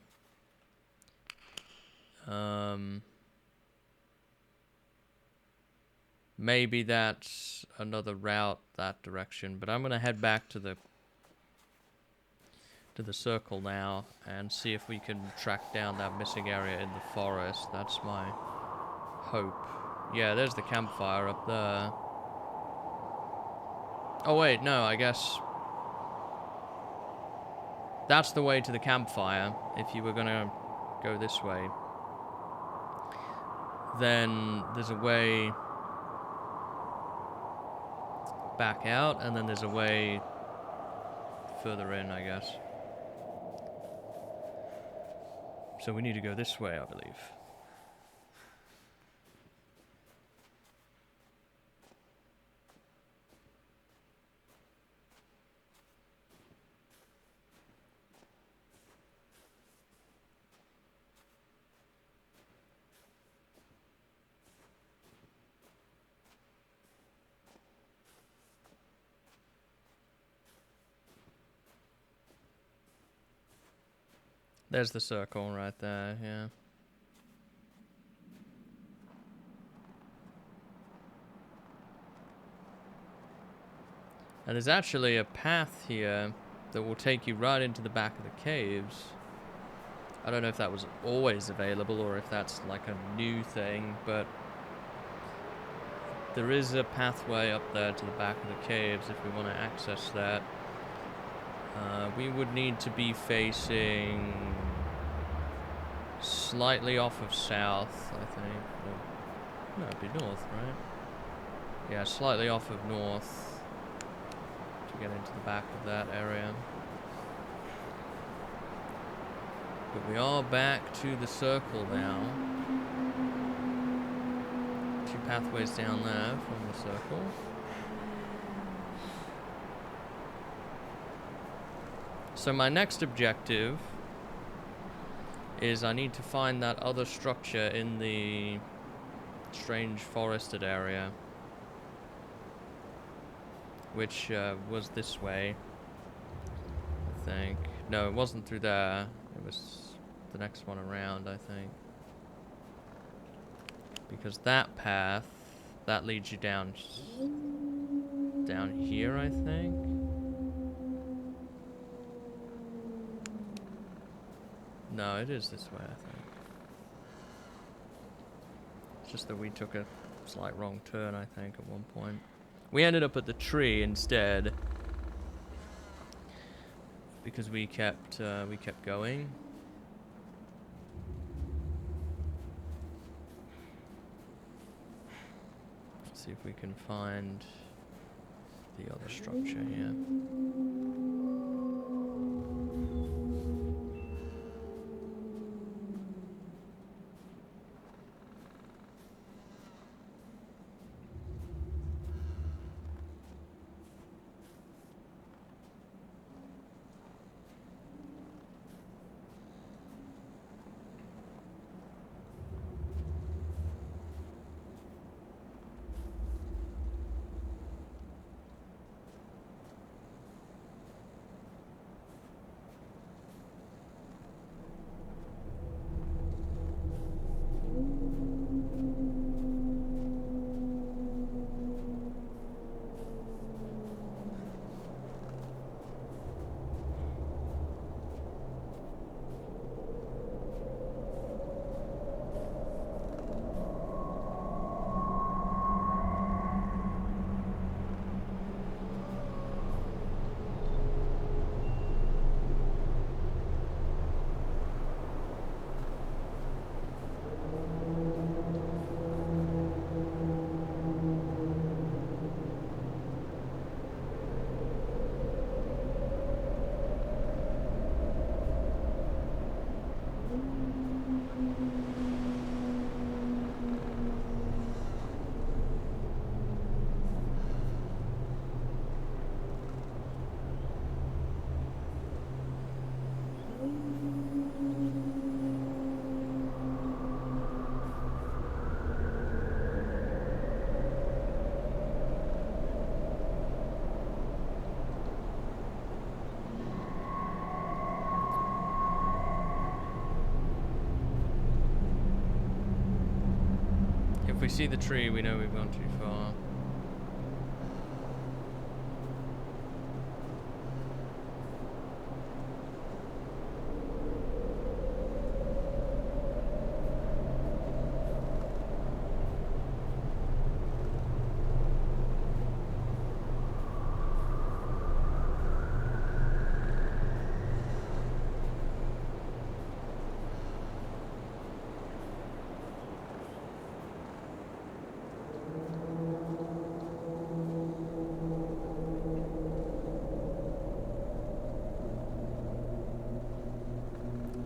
Maybe that's another route that direction, but I'm gonna head back to the circle now and see if we can track down that missing area in the forest. That's my hope. Yeah, there's the campfire up there. Oh wait, no, I guess that's the way to the campfire. If you were gonna go this way, then there's a way back out, and then there's a way further in, I guess. So we need to go this way, I believe. There's the circle right there, yeah. And there's actually a path here that will take you right into the back of the caves. I don't know if that was always available or if that's like a new thing, but there is a pathway up there to the back of the caves if we want to access that. We would need to be facing slightly off of south, I think. Or, no, it'd be north, right? Yeah, slightly off of north to get into the back of that area. But we are back to the circle now. 2 pathways down there from the circle. So my next objective is I need to find that other structure in the strange forested area, which was this way, I think. No, it wasn't through there. It was the next one around, I think. Because that path, that leads you down here, I think. No, it is this way, I think. It's just that we took a slight wrong turn, I think, at one point. We ended up at the tree instead, because we kept going. Let's see if we can find the other structure here. If we see the tree, we know we've gone too far.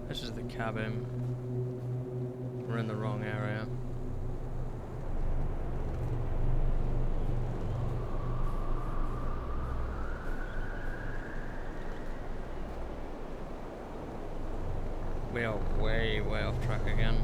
This is the cabin. We're in the wrong area. We are way off track again.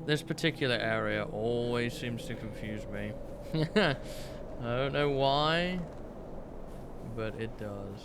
This particular area always seems to confuse me. I don't know why, but it does.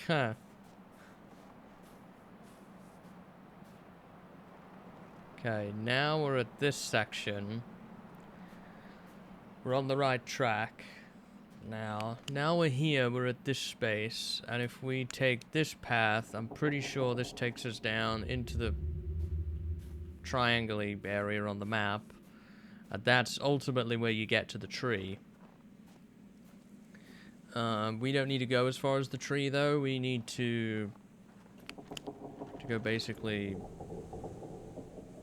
Huh. Okay, now we're at this section. We're on the right track. Now we're here, we're at this space, and if we take this path, I'm pretty sure this takes us down into the triangle-y area on the map. And that's ultimately where you get to the tree. We don't need to go as far as the tree, though. We need to go basically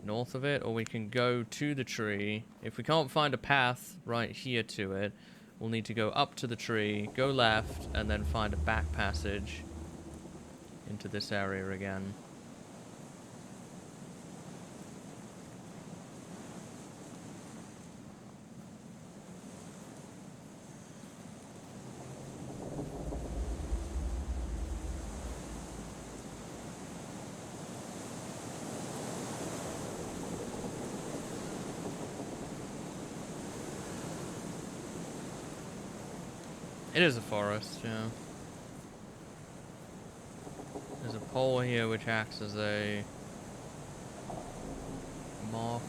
north of it, or we can go to the tree. If we can't find a path right here to it, we'll need to go up to the tree, go left, and then find a back passage into this area again. It is a forest, yeah. There's a pole here which acts as a marker.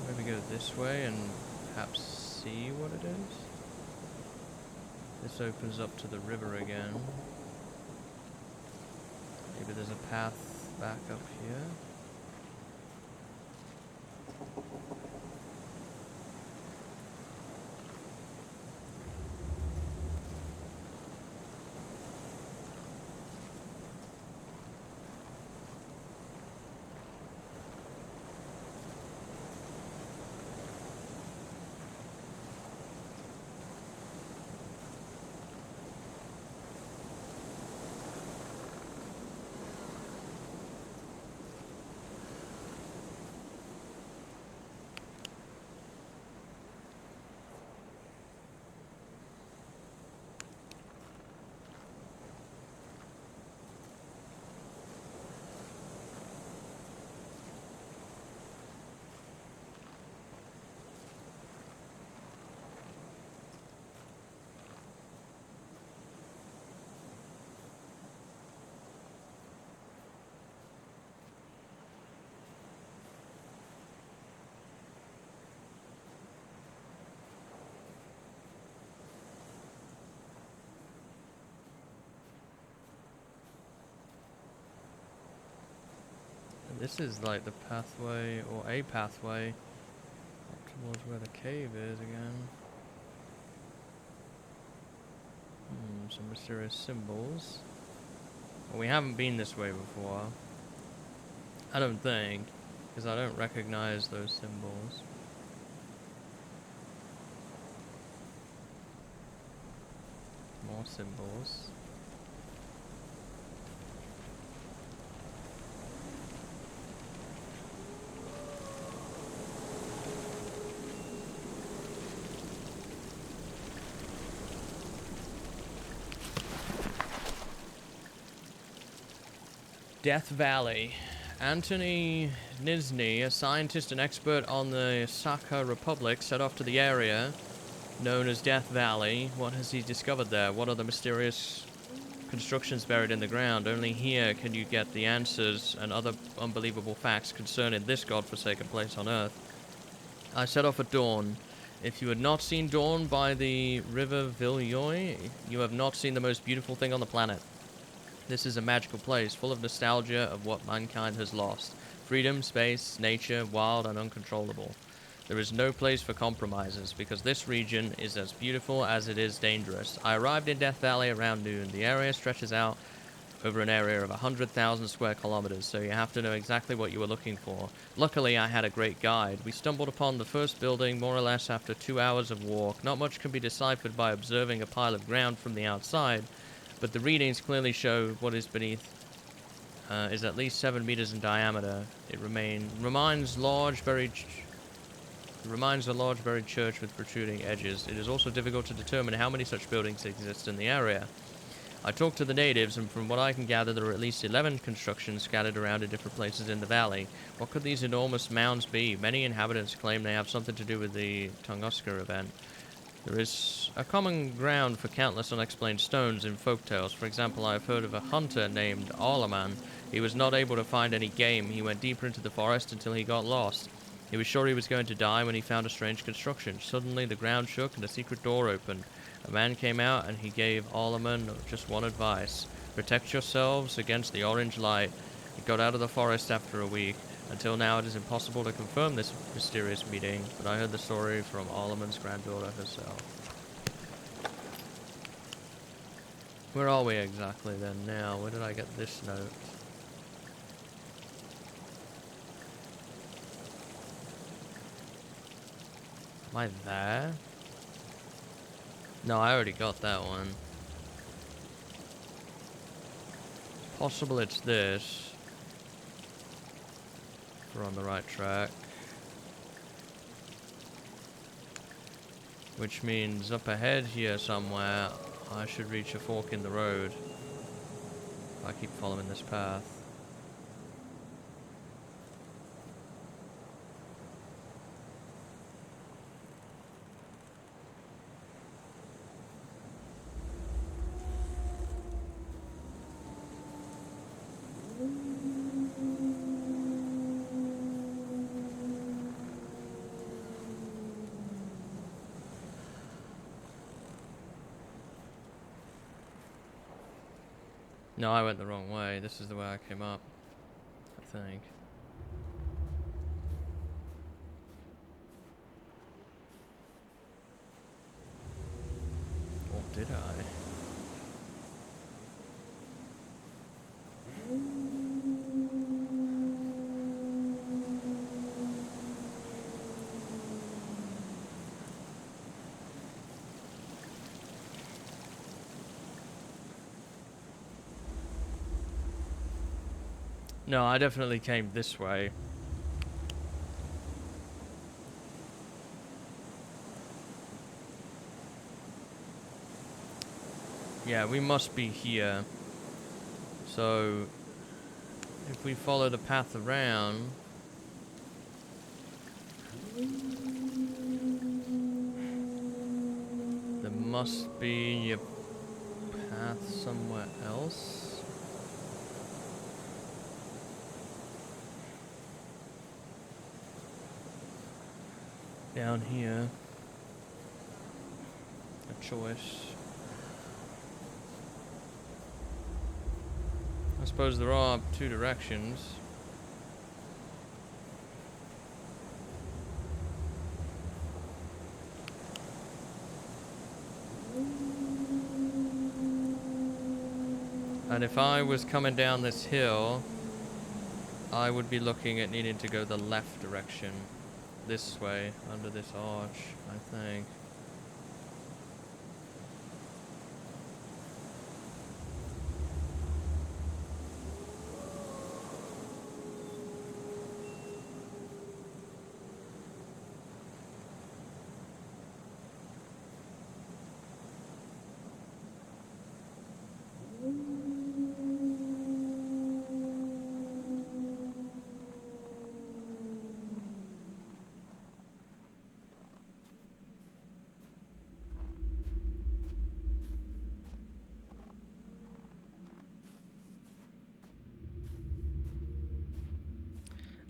Maybe go this way and perhaps see what it is. This opens up to the river again. Maybe there's a path back up here. This is like the pathway, or a pathway, up towards where the cave is again. Some mysterious symbols. Well, we haven't been this way before. I don't think, because I don't recognize those symbols. More symbols. Death Valley. Anthony Nizhny, a scientist and expert on the Sakha Republic, set off to the area known as Death Valley. What has he discovered there? What are the mysterious constructions buried in the ground? Only here can you get the answers and other unbelievable facts concerning this godforsaken place on Earth. I set off at dawn. If you had not seen dawn by the River Viljoy, you have not seen the most beautiful thing on the planet. This is a magical place, full of nostalgia of what mankind has lost. Freedom, space, nature, wild and uncontrollable. There is no place for compromises, because this region is as beautiful as it is dangerous. I arrived in Death Valley around noon. The area stretches out over an area of 100,000 square kilometers, so you have to know exactly what you were looking for. Luckily, I had a great guide. We stumbled upon the first building more or less after 2 hours of walk. Not much can be deciphered by observing a pile of ground from the outside, but the readings clearly show what is beneath is at least 7 meters in diameter. It reminds a large buried church with protruding edges. It is also difficult to determine how many such buildings exist in the area. I talked to the natives, and from what I can gather, there are at least 11 constructions scattered around in different places in the valley. What could these enormous mounds be? Many inhabitants claim they have something to do with the Tunguska event. There is a common ground for countless unexplained stones in folktales. For example, I have heard of a hunter named Arlaman. He was not able to find any game. He went deeper into the forest until he got lost. He was sure he was going to die when he found a strange construction. Suddenly, the ground shook and a secret door opened. A man came out and he gave Arlaman just one advice. Protect yourselves against the orange light. He got out of the forest after a week. Until now, it is impossible to confirm this mysterious meeting, but I heard the story from Arlaman's granddaughter herself. Where are we exactly then now? Where did I get this note? Am I there? No, I already got that one. Possible it's this. We're on the right track. Which means up ahead here somewhere, I should reach a fork in the road. If I keep following this path. No, I went the wrong way. This is the way I came up, I think. Or did I? No, I definitely came this way. Yeah, we must be here. So, if we follow the path around... there must be a path somewhere else. Down here. A choice. I suppose there are two directions. And if I was coming down this hill, I would be looking at needing to go the left direction. This way, under this arch, I think.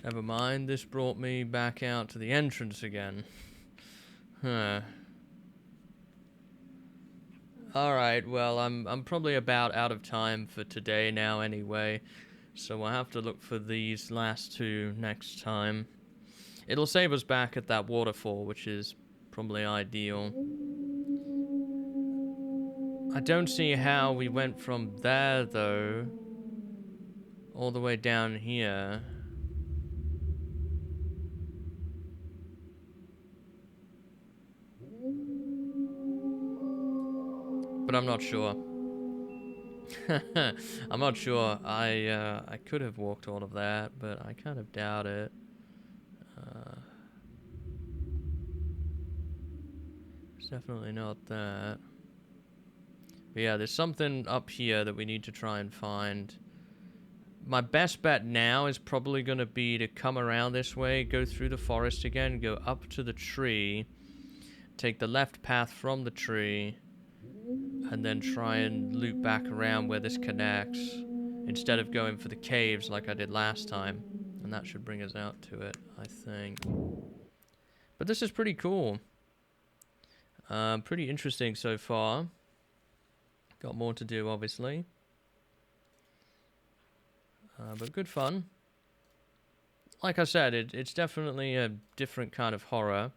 Never mind, this brought me back out to the entrance again. Huh. Alright, well, I'm probably about out of time for today now anyway, so we'll have to look for these last two next time. It'll save us back at that waterfall, which is probably ideal. I don't see how we went from there, though, all the way down here. But I'm not sure. I'm not sure. I could have walked all of that, but I kind of doubt it. It's definitely not that. But yeah, there's something up here that we need to try and find. My best bet now is probably going to be to come around this way, go through the forest again, go up to the tree, take the left path from the tree, and then try and loop back around where this connects, instead of going for the caves like I did last time. And that should bring us out to it, I think. But this is pretty cool. Pretty interesting so far. Got more to do, obviously. But good fun. Like I said, it's definitely a different kind of horror.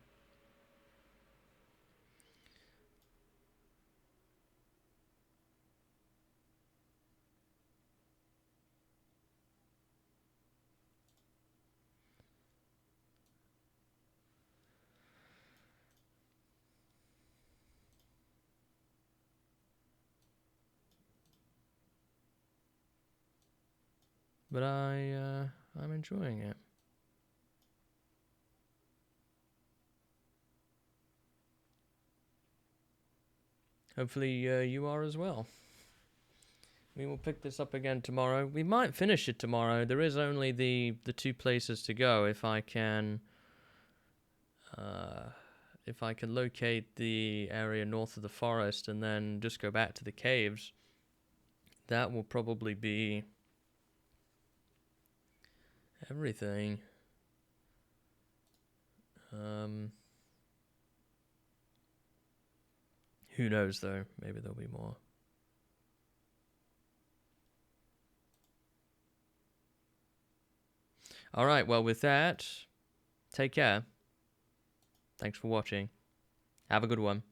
But I'm enjoying it. Hopefully you are as well. We will pick this up again tomorrow. We might finish it tomorrow. There is only the two places to go. If I can locate the area north of the forest and then just go back to the caves, that will probably be everything. Who knows though? Maybe there'll be more. Alright, well with that, take care. Thanks for watching. Have a good one.